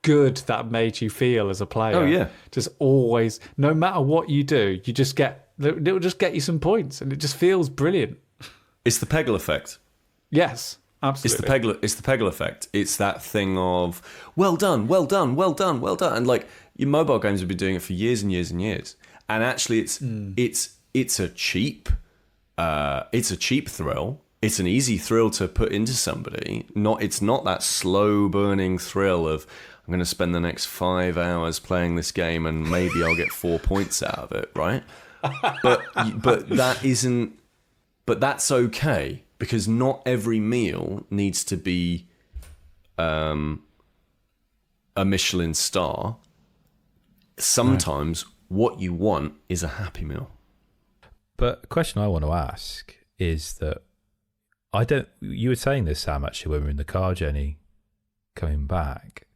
good that made you feel as a player.
Oh yeah,
just always, no matter what you do, it'll just get you some points, and it just feels brilliant.
It's the Peggle effect.
Yes. Absolutely.
It's the Peggle effect. It's that thing of well done, well done, well done, well done, and like your mobile games have been doing it for years and years and years. And actually, it's a cheap thrill. It's an easy thrill to put into somebody. It's not that slow burning thrill of I'm going to spend the next 5 hours playing this game and maybe I'll get 4 points out of it, right? But that isn't. But that's okay. Because not every meal needs to be a Michelin star. Sometimes what you want is a Happy Meal.
But a question I want to ask is that you were saying this, Sam, actually, when we were in the car journey coming back.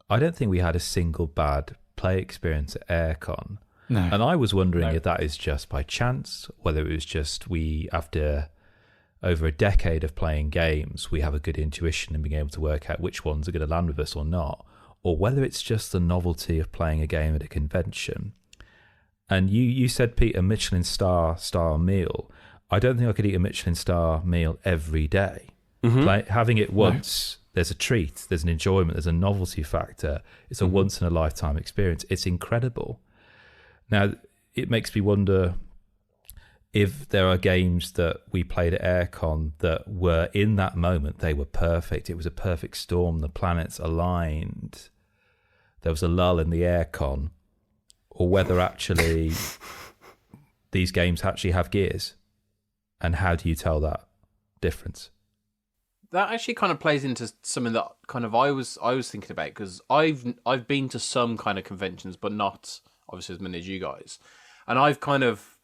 I don't think we had a single bad play experience at AireCon.
No.
And I was wondering if that is just by chance, whether it was just after over a decade of playing games, we have a good intuition and being able to work out which ones are going to land with us or not, or whether it's just the novelty of playing a game at a convention. And you said, Pete, a Michelin star meal. I don't think I could eat a Michelin star meal every day. Having it once, there's a treat, there's an enjoyment, there's a novelty factor. It's a once in a lifetime experience. It's incredible. Now, it makes me wonder if there are games that we played at AireCon that were in that moment, they were perfect. It was a perfect storm. The planets aligned. There was a lull in the AireCon, or whether actually these games actually have gears. And how do you tell that difference?
That actually kind of plays into something that kind of I was thinking about, because I've been to some kind of conventions, but not obviously as many as you guys. And I've kind of,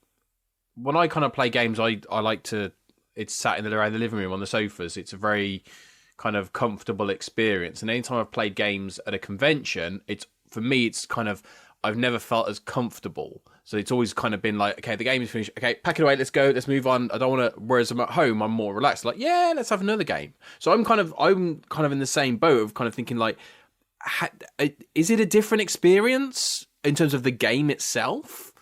when I kind of play games, I like to, it's sat around the living room on the sofas. It's a very kind of comfortable experience. And anytime I've played games at a convention, for me, it's kind of, I've never felt as comfortable. So it's always kind of been like, okay, the game is finished. Okay, pack it away. Let's go. Let's move on. I don't want to, whereas I'm at home, I'm more relaxed. Like, yeah, let's have another game. So I'm kind of in the same boat of kind of thinking like, is it a different experience in terms of the game itself?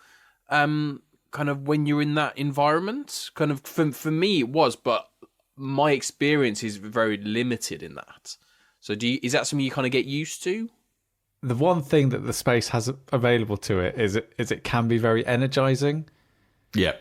Kind of when you're in that environment, kind of for me it was, but my experience is very limited in that. So is that something you kind of get used to?
The one thing that the space has available to it is it can be very energizing.
Yeah.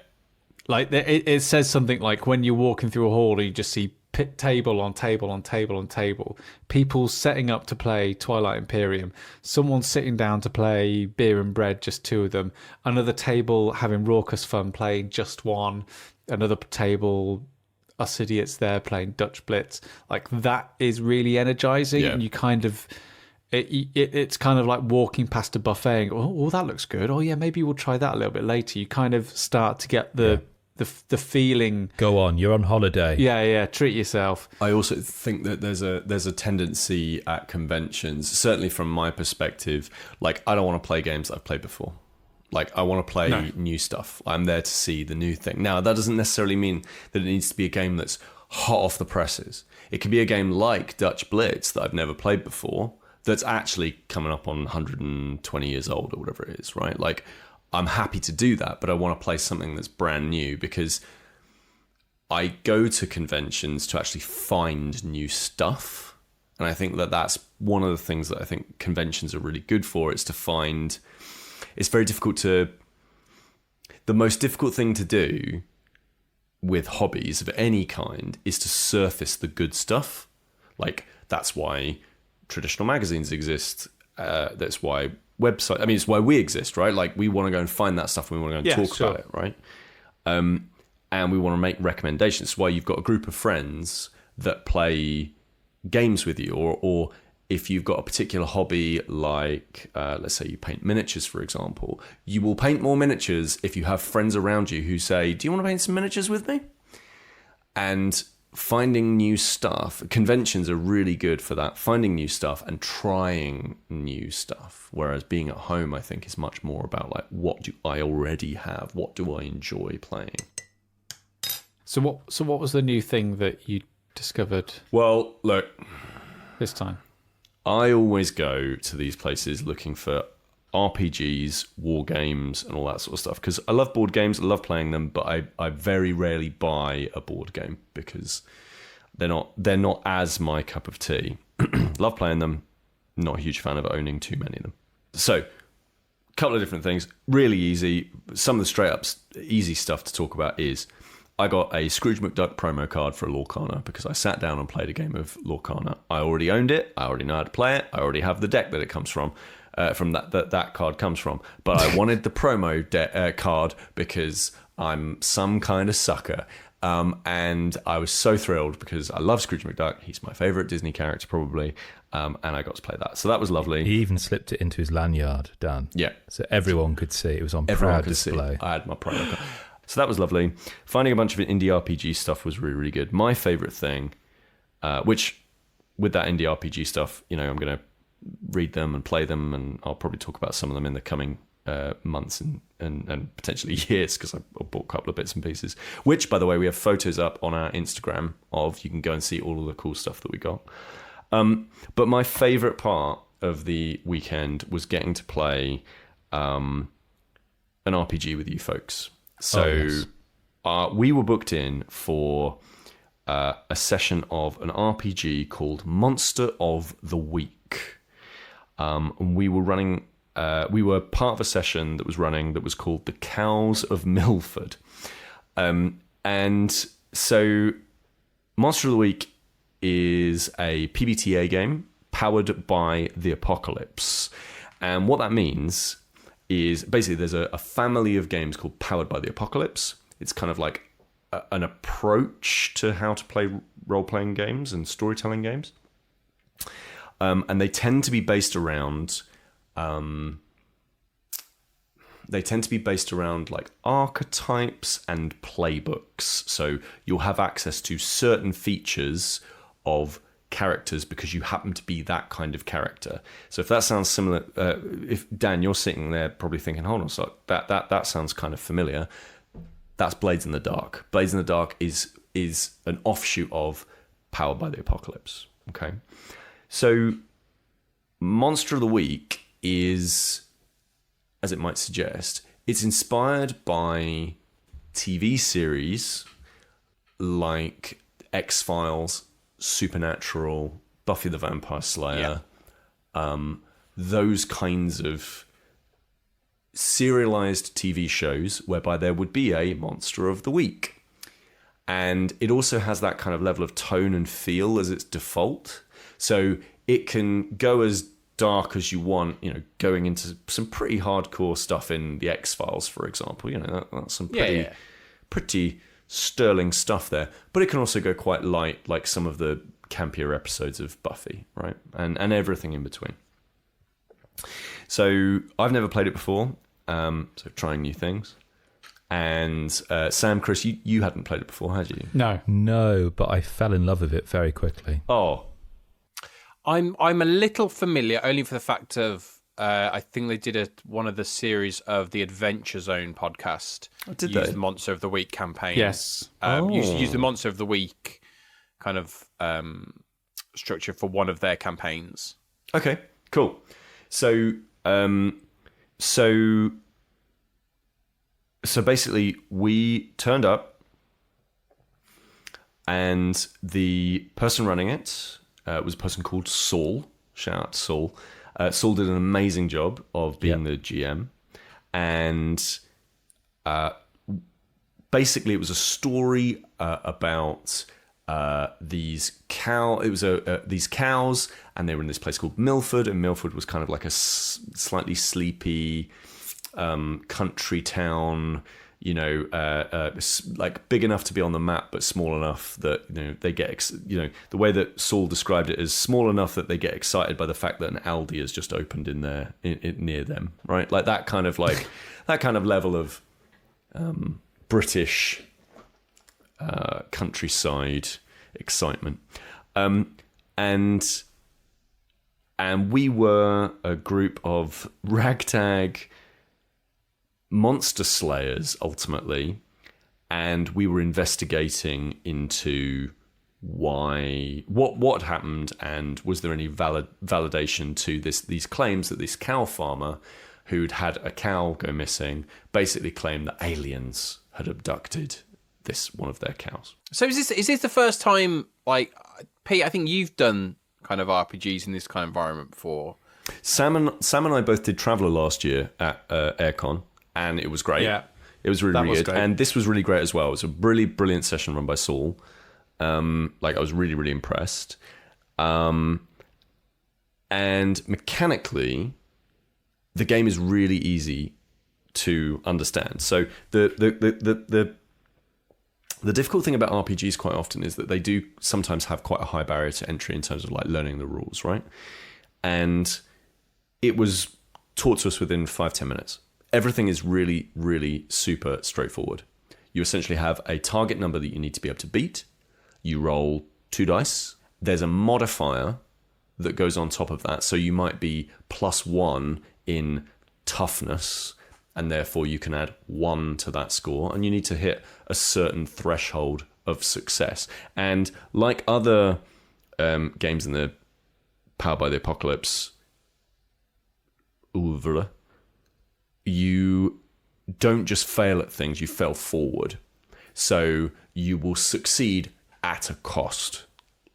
Like it says something like when you're walking through a hall, you just see table on table on table on table, people setting up to play Twilight Imperium, someone sitting down to play Beer and Bread, just two of them, another table having raucous fun playing just one, another table, us idiots there playing Dutch Blitz. Like that is really energizing, and you kind of it's kind of like walking past a buffet and go, oh, that looks good. Oh yeah, maybe we'll try that a little bit later. You kind of start to get the feeling.
Go on, you're on holiday.
Yeah, treat yourself.
I also think that there's a tendency at conventions, certainly from my perspective, like I don't want to play games that I've played before. Like I want to play new stuff. I'm there to see the new thing. Now that doesn't necessarily mean that it needs to be a game that's hot off the presses. It could be a game like Dutch Blitz that I've never played before, that's actually coming up on 120 years old or whatever it is, right? Like I'm happy to do that, but I want to play something that's brand new because I go to conventions to actually find new stuff. And I think that that's one of the things that I think conventions are really good for. It's to find, it's very difficult to, the most difficult thing to do with hobbies of any kind is to surface the good stuff. Like, that's why traditional magazines exist. That's why website. I mean, it's why we exist, right? Like, we want to go and find that stuff and we want to go and talk about it, right? And we want to make recommendations. It's why you've got a group of friends that play games with you, or if you've got a particular hobby, like let's say you paint miniatures, for example, you will paint more miniatures if you have friends around you who say, do you want to paint some miniatures with me? And finding new stuff, conventions are really good for that, finding new stuff and trying new stuff. Whereas being at home, I think, is much more about like, what do I already have? What do I enjoy playing?
So what was the new thing that you discovered?
Well, look,
this time?
I always go to these places looking for RPGs, war games, and all that sort of stuff, because I love board games, I love playing them, but I very rarely buy a board game because they're not as my cup of tea. Love playing them, not a huge fan of owning too many of them. So, a couple of different things, really easy. Some of the straight up easy stuff to talk about is I got a Scrooge McDuck promo card for Lorcana because I sat down and played a game of Lorcana. I already owned it. I already know how to play it. I already have the deck that it comes from that card comes from. But I wanted the promo card because I'm some kind of sucker. And I was so thrilled because I love Scrooge McDuck. He's my favourite Disney character, probably. And I got to play that. So that was lovely.
He even slipped it into his lanyard, Dan.
Yeah.
So everyone could see. It was on
Everyone
proud
could
display.
see. I had my promo card. So that was lovely. Finding a bunch of indie RPG stuff was really, really good. My favourite thing, which with that indie RPG stuff, I'm going to read them and play them, and I'll probably talk about some of them in the coming months and potentially years, because I bought a couple of bits and pieces, which, by the way, we have photos up on our Instagram of. You can go and see all of the cool stuff that we got. But my favourite part of the weekend was getting to play an RPG with you folks. So we were booked in for a session of an RPG called Monster of the Week. And we were running, we were part of a session that was running that was called The Cows of Milford. And so Monster of the Week is a PBTA game powered by the apocalypse. And what that means is basically there's a family of games called Powered by the Apocalypse. It's kind of like an approach to how to play role-playing games and storytelling games. And they tend to be based around like archetypes and playbooks. So you'll have access to certain features of characters because you happen to be that kind of character. So if that sounds similar, if Dan, you're sitting there probably thinking, hold on, so that sounds kind of familiar. That's Blades in the Dark. Blades in the Dark is an offshoot of Powered by the Apocalypse. Okay, so Monster of the Week is, as it might suggest, it's inspired by TV series like X-Files, Supernatural, Buffy the Vampire Slayer, those kinds of serialized TV shows whereby there would be a Monster of the Week. And it also has that kind of level of tone and feel as its default. So it can go as dark as you want, going into some pretty hardcore stuff in the X-Files, for example. That's some pretty sterling stuff there, but it can also go quite light, like some of the campier episodes of Buffy, right? And everything in between. So I've never played it before, so trying new things. And Sam, Kris, you hadn't played it before, had you?
No, but I fell in love with it very quickly.
Oh,
I'm a little familiar, only for the fact of I think they did one of the series of the Adventure Zone podcast.
Did
use
they?
The Monster of the Week campaign.
Yes.
Use the Monster of the Week kind of structure for one of their campaigns.
Okay, cool. So basically, we turned up, and the person running it was a person called Saul. Shout out to Saul. Saul did an amazing job of being the GM, and basically it was a story about these cows, and they were in this place called Milford, and Milford was kind of like a slightly sleepy country town, like big enough to be on the map, but small enough that they get the way that Saul described it is small enough that they get excited by the fact that an Aldi has just opened near them, right? Like that kind of level of British countryside excitement, and we were a group of ragtag monster slayers ultimately, and we were investigating into what happened, and was there any validation to these claims that this cow farmer who'd had a cow go missing basically claimed that aliens had abducted one of their cows.
So is this the first time, like, Pete, I think you've done kind of RPGs in this kind of environment before.
Sam and I both did Traveller last year at AireCon, and it was great.
Yeah.
It was really good.
Great.
And this was really great as well. It was a really brilliant session run by Saul. I was really, really impressed. And mechanically, the game is really easy to understand. So the difficult thing about RPGs quite often is that they do sometimes have quite a high barrier to entry in terms of like learning the rules, right? And it was taught to us within 5-10 minutes. Everything is really, really super straightforward. You essentially have a target number that you need to be able to beat. You roll 2 dice. There's a modifier that goes on top of that. So you might be +1 in toughness, and therefore you can add 1 to that score, and you need to hit a certain threshold of success. And like other games in the Powered by the Apocalypse oeuvre, you don't just fail at things, you fail forward. So you will succeed at a cost,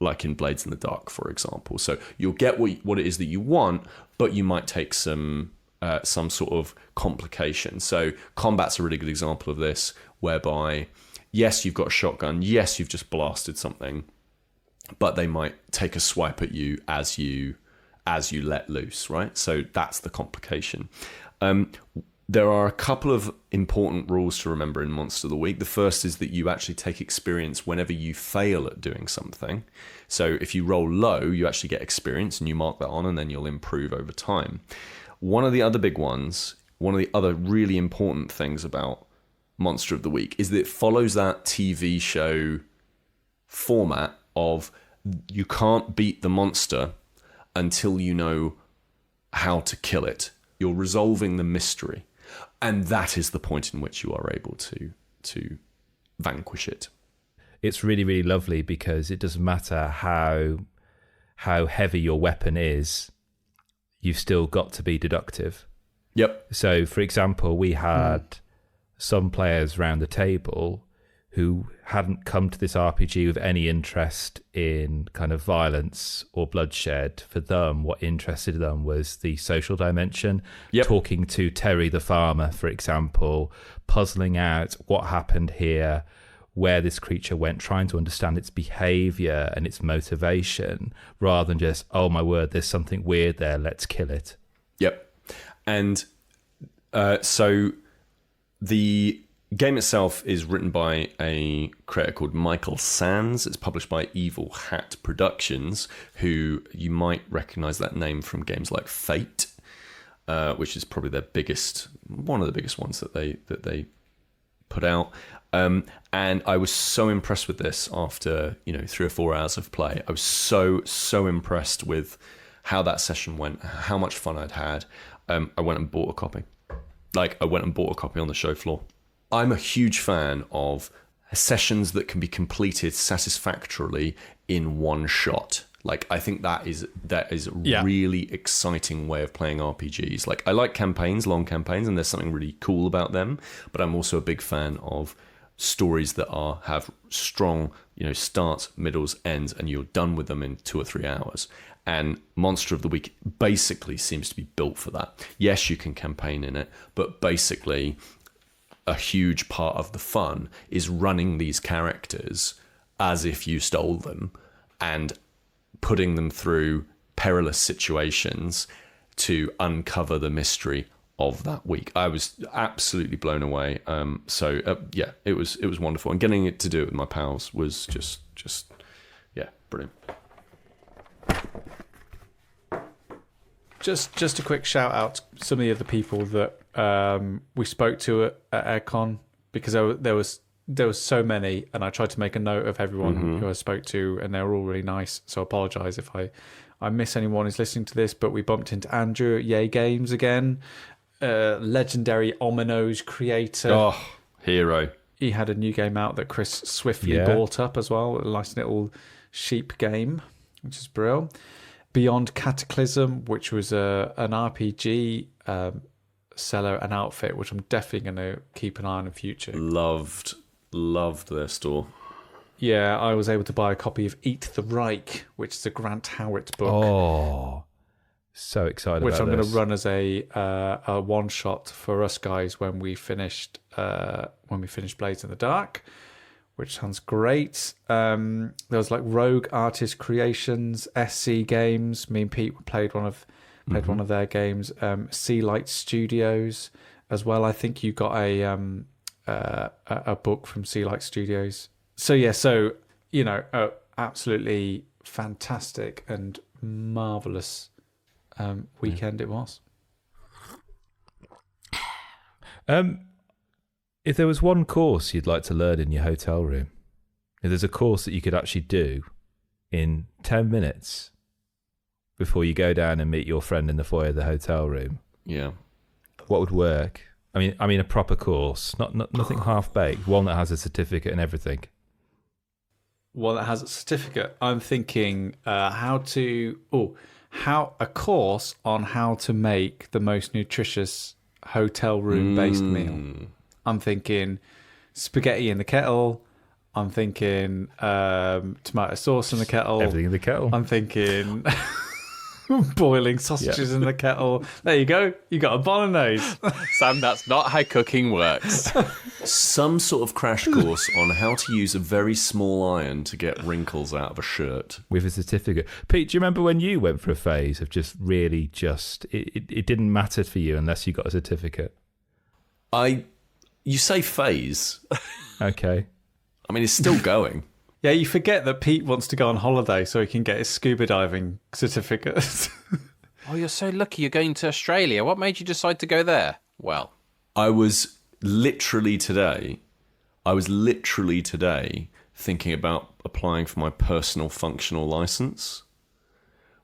like in Blades in the Dark, for example. So you'll get what it is that you want, but you might take some sort of complication. So combat's a really good example of this, whereby, yes, you've got a shotgun, yes, you've just blasted something, but they might take a swipe at you as you let loose, right? So that's the complication. There are a couple of important rules to remember in Monster of the Week. The first is that you actually take experience whenever you fail at doing something. So if you roll low, you actually get experience, and you mark that on, and then you'll improve over time. One of the other big ones, one of the other really important things about Monster of the Week is that it follows that TV show format of you can't beat the monster until you know how to kill it. You're resolving the mystery. And that is the point in which you are able to vanquish it.
It's really, really lovely because it doesn't matter how heavy your weapon is, you've still got to be deductive.
Yep.
So, for example, we had some players around the table who hadn't come to this RPG with any interest in kind of violence or bloodshed. For them, what interested them was the social dimension.
Yep.
Talking to Terry the farmer, for example, puzzling out what happened here, where this creature went, trying to understand its behavior and its motivation, rather than just, oh my word, there's something weird there, let's kill it.
Yep. And so the game itself is written by a creator called Michael Sands. It's published by Evil Hat Productions, who you might recognize that name from games like Fate, which is probably one of the biggest ones that they put out. And I was so impressed with this after 3 or 4 hours of play. I was so impressed with how that session went, how much fun I'd had. I went and bought a copy. I went and bought a copy on the show floor. I'm a huge fan of sessions that can be completed satisfactorily in one shot. I think that is a really exciting way of playing RPGs. I like campaigns, long campaigns, and there's something really cool about them. But I'm also a big fan of stories that have strong, starts, middles, ends, and you're done with them in 2 or 3 hours. And Monster of the Week basically seems to be built for that. Yes, you can campaign in it, but basically a huge part of the fun is running these characters as if you stole them and putting them through perilous situations to uncover the mystery of that week. I was absolutely blown away. Yeah, it was wonderful, and getting it to do it with my pals was just brilliant.
Just a quick shout out to some of the other people that we spoke to at AireCon, because there was so many, and I tried to make a note of everyone who I spoke to, and they were all really nice. So I apologise if I miss anyone who's listening to this, but we bumped into Andrew at Yay Games again, legendary Omino's creator.
Oh, hero.
He had a new game out that Kris swiftly bought up as well, a nice little sheep game, which is brilliant. Beyond Cataclysm, which was an RPG seller and outfit, which I'm definitely going to keep an eye on in future.
Loved their store.
Yeah, I was able to buy a copy of Eat the Reich, which is a Grant Howitt book.
Oh, so excited!
Which
about
I'm
this.
going to run as a one shot for us guys when we finished Blades in the Dark, which sounds great. There was like Rogue Artist Creations, SC Games. Me and Pete played one of their games. Sea Light Studios as well. I think you got a book from Sea Light Studios. So absolutely fantastic and marvelous weekend it was.
If there was one course you'd like to learn in your hotel room, if there's a course that you could actually do in 10 minutes before you go down and meet your friend in the foyer of the hotel room, what would work? I mean, a proper course, not nothing half-baked, one that has a certificate and everything.
One that has a certificate. I'm thinking a course on how to make the most nutritious hotel room-based meal. I'm thinking spaghetti in the kettle. I'm thinking tomato sauce in the kettle.
Everything in the kettle.
I'm thinking boiling sausages in the kettle. There you go. You got a bolognese.
Sam, that's not how cooking works.
Some sort of crash course on how to use a very small iron to get wrinkles out of a shirt.
With a certificate. Pete, do you remember when you went for a phase of it didn't matter for you unless you got a certificate?
You say phase.
Okay.
I mean, it's still going.
Yeah, you forget that Pete wants to go on holiday so he can get his scuba diving certificate.
Oh, you're so lucky you're going to Australia. What made you decide to go there? Well,
I was literally today thinking about applying for my personal functional license,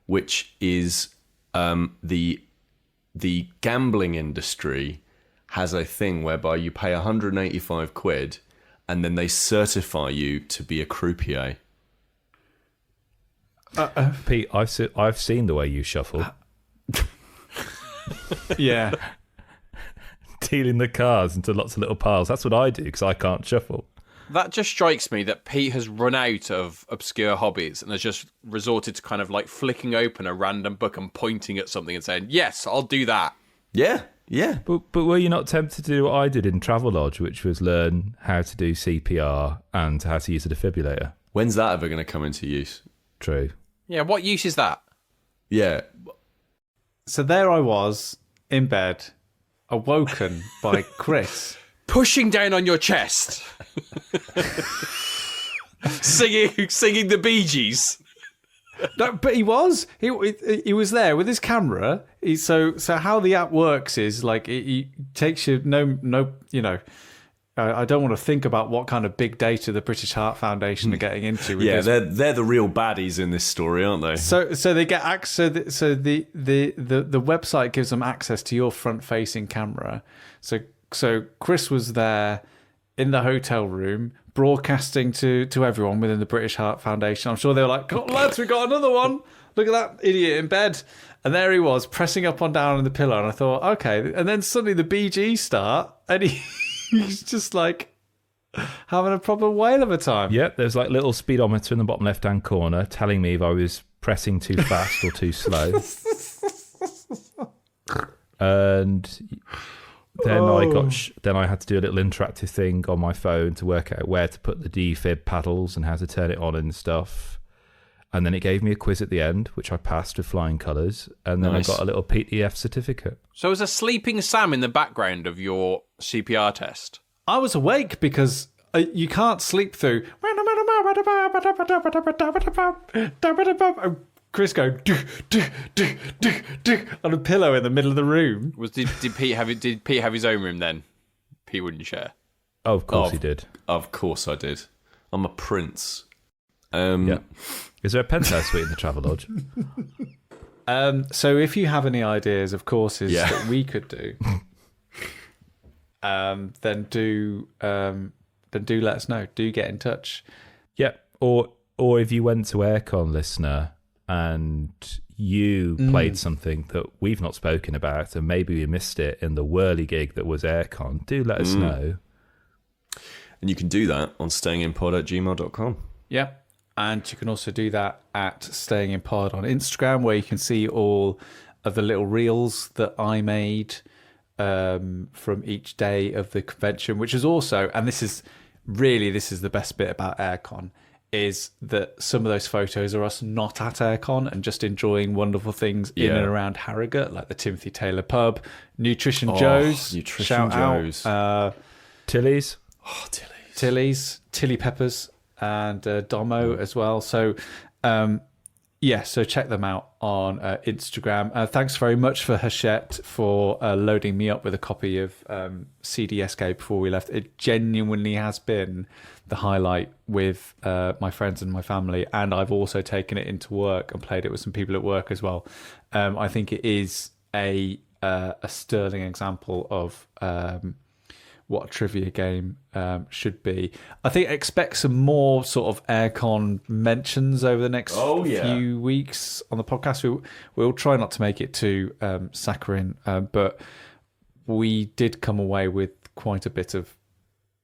which is the gambling industry has a thing whereby you pay 185 quid and then they certify you to be a croupier.
Pete, I've seen the way you shuffle.
Yeah.
Dealing the cards into lots of little piles. That's what I do because I can't shuffle.
that just strikes me that Pete has run out of obscure hobbies and has just resorted to kind of like flicking open a random book and pointing at something and saying, yes, I'll do that.
Yeah, yeah.
But were you not tempted to do what I did in Travelodge, which was learn how to do CPR and how to use a defibrillator?
When's that ever going to come into use?
True.
Yeah, what use is that?
Yeah.
So there I was in bed, awoken by Kris.
Pushing down on your chest. singing the Bee Gees.
No, but he was. He was there with his camera. So how the app works is like it takes you I don't want to think about what kind of big data the British Heart Foundation are getting into. With
Yeah,
this.
they're the real baddies in this story, aren't they?
So they get access. So the website gives them access to your front facing camera. So Kris was there in the hotel room broadcasting to everyone within the British Heart Foundation. I'm sure they were like, "Come on, lads, we got another one. Look at that idiot in bed." And there he was pressing up and down on the pillow. And I thought, okay. And then suddenly the BG start, and he's just like having a proper whale of a time.
Yep, there's like little speedometer in the bottom left-hand corner telling me if I was pressing too fast or too slow. And then then I had to do a little interactive thing on my phone to work out where to put the defib paddles and how to turn it on and stuff. And then it gave me a quiz at the end, which I passed with flying colours. And then I got a little PDF certificate.
So was a sleeping Sam in the background of your CPR test?
I was awake because you can't sleep through. Chris go on a pillow in the middle of the room.
Did Pete have his own room then? Pete wouldn't share.
Oh, of course he did.
Of course I did. I'm a prince.
Yeah. Is there a penthouse suite in the Travelodge?
So if you have any ideas of courses that we could do, then do let us know. Do get in touch.
Yeah. Or if you went to AireCon, listener, and you played something that we've not spoken about, and maybe we missed it in the whirly gig that was AireCon, do let us know.
And you can do that on stayinginpod@gmail.com.
Yeah. And you can also do that at Staying in Pod on Instagram, where you can see all of the little reels that I made from each day of the convention, which is also, and this is the best bit about AireCon, is that some of those photos are us not at AireCon and just enjoying wonderful things in and around Harrogate, like the Timothy Taylor pub, Nutrition Joe's, shout out,
Tilly's,
Tilly Peppers, and Domo as well. So, so check them out on Instagram. Thanks very much for Hachette for loading me up with a copy of CDSK before we left. It genuinely has been the highlight with my friends and my family, and I've also taken it into work and played it with some people at work as well. I think it is a sterling example of what a trivia game should be. I think expect some more sort of AireCon mentions over the next few weeks on the podcast. We'll try not to make it too saccharine, but we did come away with quite a bit of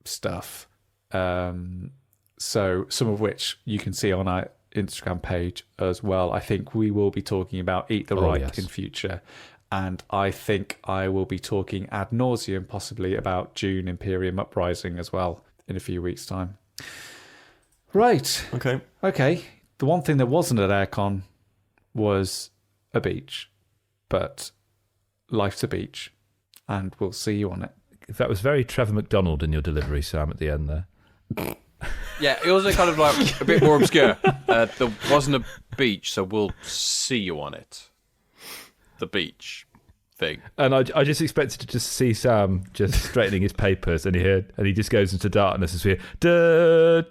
stuff. So some of which you can see on our Instagram page as well. I think we will be talking about Eat the Right in future. And I think I will be talking ad nauseum possibly about June Imperium Uprising as well in a few weeks' time. Right. Okay. The one thing that wasn't at AireCon was a beach, but life's a beach, and we'll see you on it.
That was very Trevor McDonald in your delivery, Sam, at the end there.
Yeah, it was kind of like a bit more obscure. There wasn't a beach, so we'll see you on it. The beach thing.
And I just expected to just see Sam just straightening his papers, and he just goes into darkness as we hear